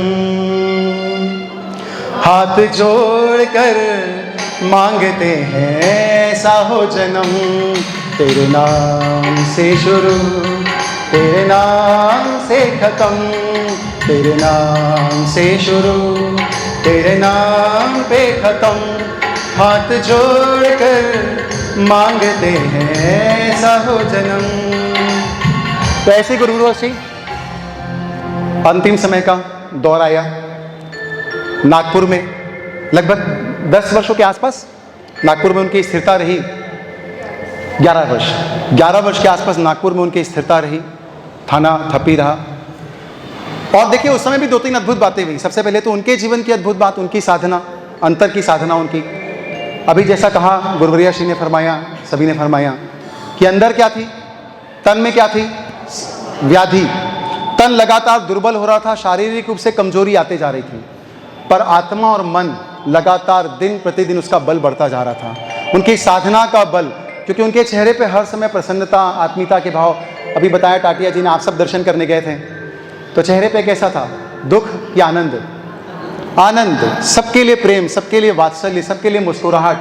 हाथ जोड़कर मांगते हैं ऐसा हो जन्म, तेरे नाम से शुरू, तेरे नाम से खत्म, तेरे नाम से शुरू, तेरे नाम पे खत्म, हाथ जोड़कर मांगते हैं ऐसा हो जन्म। तो ऐसे गुरुवर्या श्री अंतिम समय का दौर आया नागपुर में, लगभग 10 वर्षों के आसपास नागपुर में उनकी स्थिरता रही। 11 वर्ष के आसपास नागपुर में उनकी स्थिरता रही, थाना थपी रहा। और देखिए उस समय भी 2-3 अद्भुत बातें हुई। सबसे पहले तो उनके जीवन की अद्भुत बात, उनकी साधना, अंतर की साधना उनकी। अभी जैसा कहा गुरुवर्या श्री ने फरमाया, सभी ने फरमाया कि अंदर क्या थी, तन में क्या थी, व्याधि। तन लगातार दुर्बल हो रहा था, शारीरिक रूप से कमजोरी आते जा रही थी, पर आत्मा और मन लगातार दिन प्रतिदिन उसका बल बढ़ता जा रहा था। उनकी साधना का बल, क्योंकि उनके चेहरे पे हर समय प्रसन्नता, आत्मीयता के भाव। अभी बताया टाटिया जी ने, आप सब दर्शन करने गए थे, तो चेहरे पे कैसा था, दुख या आनंद? आनंद। सबके लिए प्रेम, सबके लिए वात्सल्य, सबके लिए मुस्कुराहट।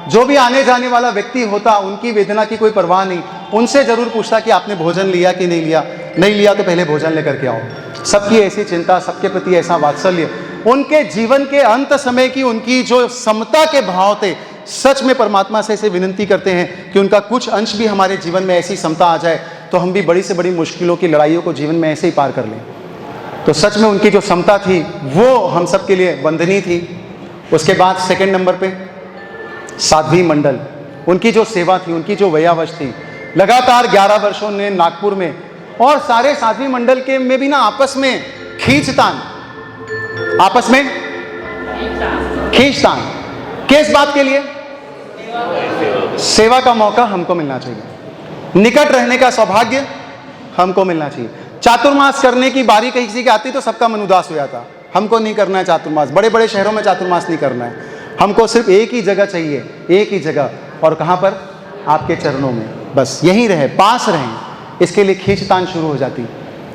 जो भी आने जाने वाला व्यक्ति होता, उनकी वेदना की कोई परवाह नहीं, उनसे जरूर पूछता कि आपने भोजन लिया कि नहीं लिया, नहीं लिया तो पहले भोजन लेकर के आओ। सबकी ऐसी चिंता, सबके प्रति ऐसा वात्सल्य। उनके जीवन के अंत समय की उनकी जो समता के भाव थे, सच में परमात्मा से इसे विनंती करते हैं कि उनका कुछ अंश भी हमारे जीवन में ऐसी समता आ जाए, तो हम भी बड़ी से बड़ी मुश्किलों की लड़ाइयों को जीवन में ऐसे ही पार कर लें। तो सच में उनकी जो समता थी वो हम सब के लिए वंदनीय थी। उसके बाद सेकंड नंबर पे साध्वी मंडल, उनकी जो सेवा थी, उनकी जो वयावश थी, लगातार 11 वर्षों ने नागपुर में, और सारे साध्वी मंडल के में भी ना आपस में खींचतान, आपस में खींचतान, किस बात के लिए? सेवा का मौका हमको मिलना चाहिए, निकट रहने का सौभाग्य हमको मिलना चाहिए। चातुर्मास करने की बारी किसी की आती तो सबका मन उदास हो जाता। हमको नहीं करना है चातुर्मास, बड़े बड़े शहरों में चातुर्मास नहीं करना है, हमको सिर्फ एक ही जगह चाहिए, एक ही जगह, और कहाँ पर? आपके चरणों में, बस यहीं रहे, पास रहें। इसके लिए खींचतान शुरू हो जाती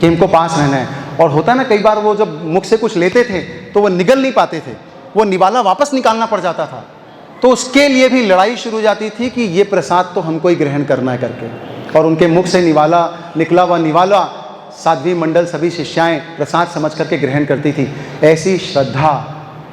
कि हमको पास रहना है। और होता ना, कई बार वो जब मुख से कुछ लेते थे तो वो निगल नहीं पाते थे, वो निवाला वापस निकालना पड़ जाता था, तो उसके लिए भी लड़ाई शुरू हो जाती थी कि ये प्रसाद तो हमको ही ग्रहण करना है करके। और उनके मुख से निवाला निकला हुआ निवाला साध्वी मंडल सभी शिष्याएं प्रसाद समझ करके ग्रहण करती थी। ऐसी श्रद्धा,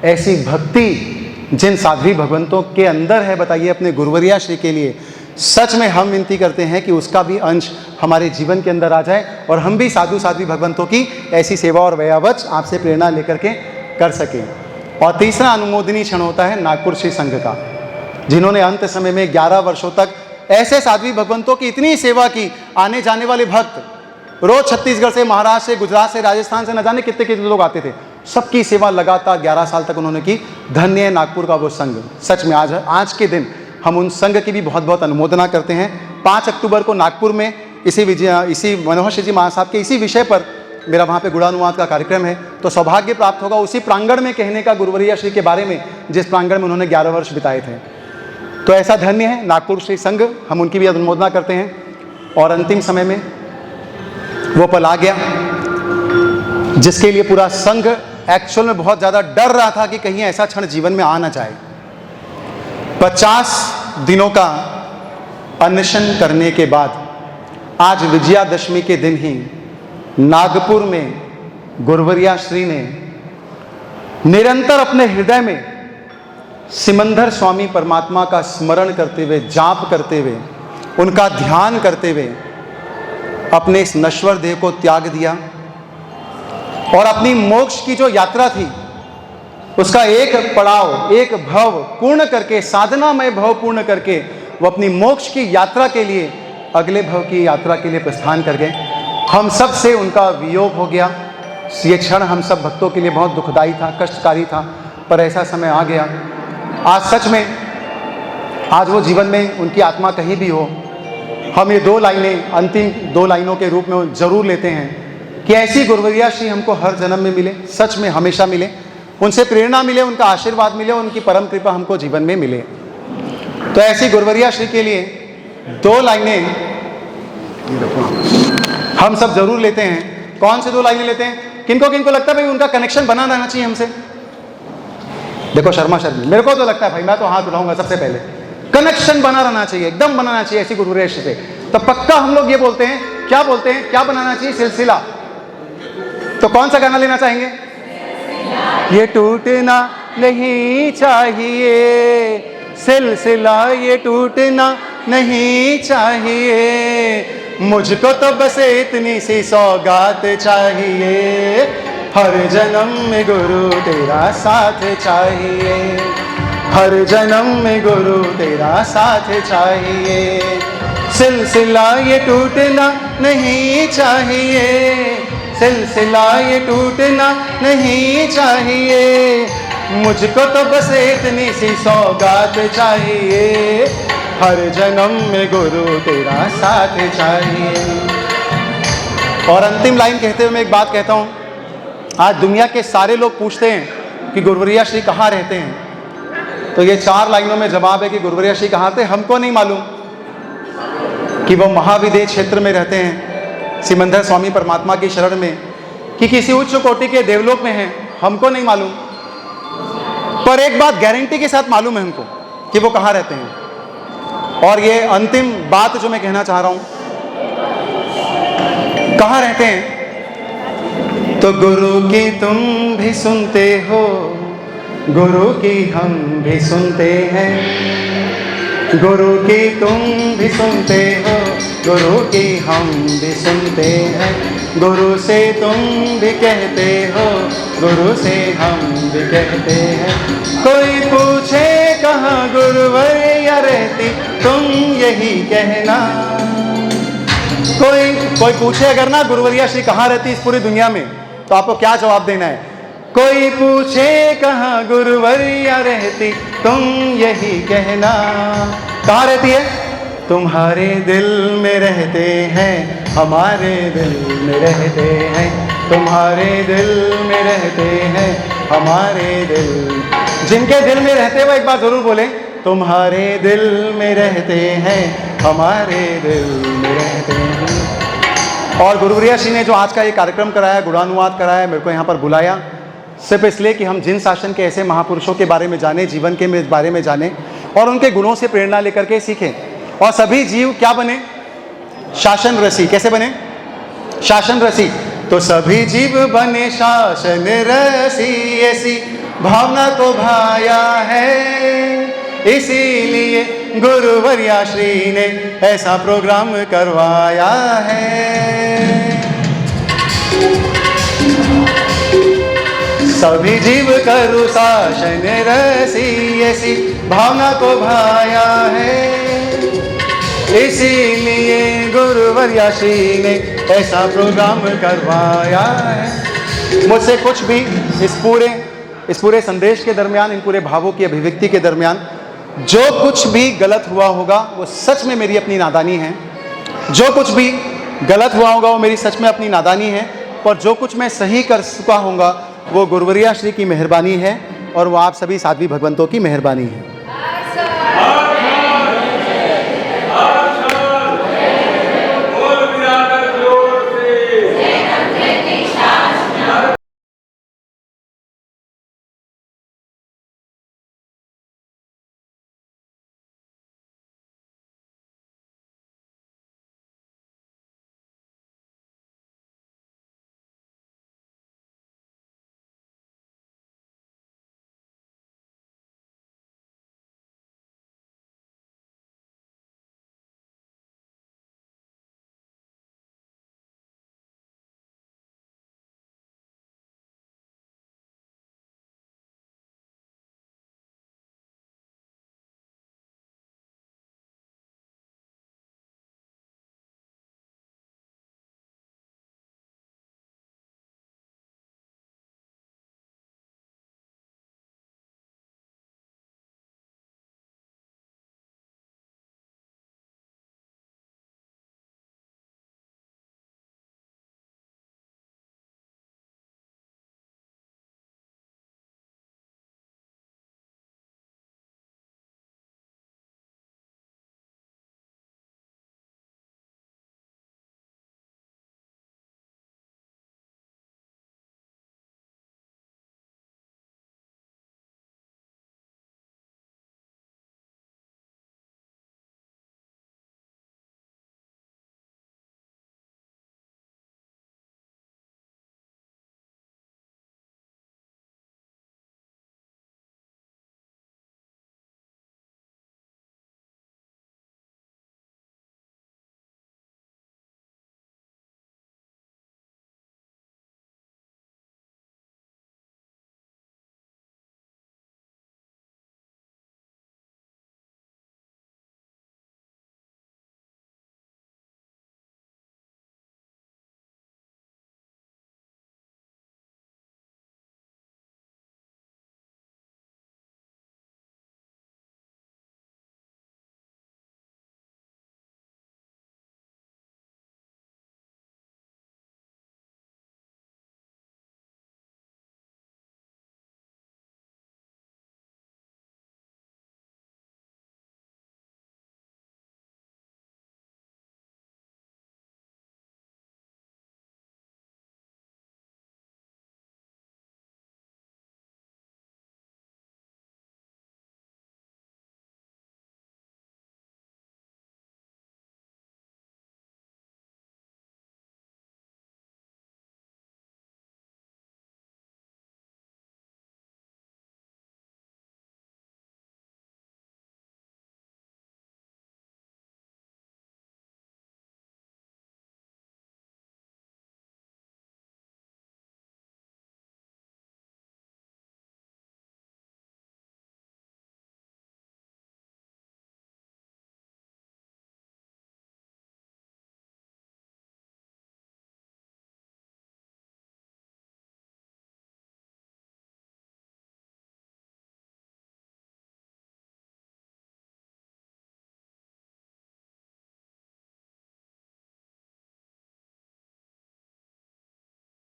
ऐसी भक्ति जिन साध्वी भगवंतों के अंदर है, बताइए अपने गुरुवर्या श्री के लिए सच में हम विनती करते हैं कि उसका भी अंश हमारे जीवन के अंदर आ जाए, और हम भी साधु साध्वी भगवंतों की ऐसी सेवा और वयावच आपसे प्रेरणा लेकर के कर सकें। और तीसरा अनुमोदनीय क्षण होता है नागपुर श्री संघ का, जिन्होंने अंत समय में 11 वर्षों तक ऐसे साध्वी भगवंतों की इतनी सेवा की। आने जाने वाले भक्त रोज छत्तीसगढ़ से, महाराष्ट्र से, गुजरात से, राजस्थान से, न जाने कितने कितने लोग आते थे। सबकी सेवा लगातार 11 साल तक उन्होंने की। धन्य है नागपुर का वो संघ। सच में आज के दिन हम उन संघ की भी बहुत बहुत अनुमोदना करते हैं। 5 अक्टूबर को नागपुर में इसी मनोहर सिंह जी महासाहब के इसी विषय पर मेरा वहाँ पे गुणानुवाद का कार्यक्रम है, तो सौभाग्य प्राप्त होगा उसी प्रांगण में कहने का गुरुवर्या श्री के बारे में, जिस प्रांगण में उन्होंने 11 वर्ष बिताए थे। तो ऐसा धन्य है नागपुर श्री संघ, हम उनकी भी अनुमोदना करते हैं। और अंतिम समय में वो पल आ गया जिसके लिए पूरा संघ एक्चुअल में बहुत ज़्यादा डर रहा था कि कहीं ऐसा क्षण जीवन में आ ना जाए। 50 दिनों का अनशन करने के बाद आज विजयादशमी के दिन ही नागपुर में गुरुवर्या श्री ने निरंतर अपने हृदय में सिमंदर स्वामी परमात्मा का स्मरण करते हुए, जाप करते हुए, उनका ध्यान करते हुए अपने इस नश्वर देह को त्याग दिया और अपनी मोक्ष की जो यात्रा थी उसका एक पड़ाव, एक भव पूर्ण करके, साधनामय भव पूर्ण करके वो अपनी मोक्ष की यात्रा के लिए, अगले भव की यात्रा के लिए प्रस्थान कर गए। हम सब से उनका वियोग हो गया। ये क्षण हम सब भक्तों के लिए बहुत दुखदाई था, कष्टकारी था, पर ऐसा समय आ गया। आज सच में, आज वो जीवन में उनकी आत्मा कहीं भी हो, हम ये 2 लाइनें अंतिम 2 लाइनों के रूप में ज़रूर लेते हैं कि ऐसी गुरुवर्या श्री हमको हर जन्म में मिले, सच में हमेशा मिले, उनसे प्रेरणा मिले, उनका आशीर्वाद मिले, उनकी परम कृपा हमको जीवन में मिले। तो ऐसी गुरुवर्या श्री के लिए 2 लाइनें हम सब जरूर लेते हैं। कौन से 2 लाइनें लेते हैं? किनको किनको लगता है भाई उनका कनेक्शन बना रहना चाहिए हमसे? देखो शर्मा शर्मी, मेरे को तो लगता है भाई, मैं तो हाथ उठाऊंगा सबसे पहले, कनेक्शन बना रहना चाहिए, एकदम बनाना चाहिए ऐसी गुरुवर्या श्री से। तो पक्का हम लोग ये बोलते हैं, क्या बोलते हैं, क्या बनाना चाहिए? सिलसिला। तो कौन सा गाना लेना चाहेंगे? ये टूटना नहीं चाहिए सिलसिला, ये टूटना नहीं चाहिए, मुझको तो बस इतनी सी सौगात चाहिए, हर जन्म में गुरु तेरा साथ चाहिए, हर जन्म में गुरु तेरा साथ चाहिए, सिलसिला ये टूटना नहीं चाहिए, सिलसिला ये टूटना नहीं चाहिए, मुझको तो बस इतनी सी सौगात चाहिए, हर जन्म में गुरु तेरा साथ चाहिए। और अंतिम लाइन कहते हुए मैं एक बात कहता हूँ, आज दुनिया के सारे लोग पूछते हैं कि गुरुवर्या श्री कहाँ रहते हैं, तो ये 4 लाइनों में जवाब है कि गुरुवर्या श्री कहाँ थे हमको नहीं मालूम, कि वो महाविदेह क्षेत्र में रहते हैं, सिमंदर स्वामी परमात्मा की शरण में, कि किसी उच्च कोटि के देवलोक में हैं, हमको नहीं मालूम। पर एक बात गारंटी के साथ मालूम है हमको कि वो कहाँ रहते हैं। और ये अंतिम बात जो मैं कहना चाह रहा हूं, कहाँ रहते हैं? तो गुरु की तुम भी सुनते हो, गुरु की हम भी सुनते हैं, गुरु की तुम भी सुनते हो, गुरु की हम भी सुनते हैं, गुरु से तुम भी कहते हो, गुरु से हम भी कहते हैं, कोई पूछे कहाँ गुरुवर्या रहती, तुम यही कहना, कोई पूछे अगर ना गुरुवर्या श्री कहाँ रहती इस पूरी दुनिया में, तो आपको क्या जवाब देना है? कोई पूछे कहाँ गुरुवर्या रहती, तुम यही कहना। कहाँ रहती है? तुम्हारे दिल में रहते हैं, हमारे दिल में रहते हैं, तुम्हारे दिल में रहते हैं, हमारे दिल। जिनके दिल में रहते हैं वो एक बार जरूर बोले, तुम्हारे दिल में रहते हैं, हमारे दिल में रहते हैं। और गुरुवर्या श्री ने जो आज का ये कार्यक्रम कराया, गुणानुवाद कराया, मेरे को यहाँ पर बुलाया सिर्फ इसलिए कि हम जिन शासन के ऐसे महापुरुषों के बारे में जाने, जीवन के बारे में जाने और उनके गुणों से प्रेरणा लेकर के सीखें। और सभी जीव क्या बने? शासन रसी। कैसे बने? शासन रसी। तो सभी जीव बने शासन रसी, ऐसी भावना को भाया है, इसीलिए गुरुवर्या श्री ने ऐसा प्रोग्राम करवाया है। सभी जीव करु शासन रसी, ऐसी भावना को भाया है, इसीलिए गुरुवर्या श्री ने ऐसा प्रोग्राम करवाया है। मुझसे कुछ भी इस पूरे संदेश के दरमियान, इन पूरे भावों की अभिव्यक्ति के दरमियान जो कुछ भी गलत हुआ होगा वो सच में मेरी अपनी नादानी है। जो कुछ भी गलत हुआ होगा वो मेरी सच में अपनी नादानी है, और जो कुछ मैं सही कर चुका होऊंगा वो गुरुवर्या श्री की मेहरबानी है, और वो आप सभी साध्वी भगवंतों की मेहरबानी है।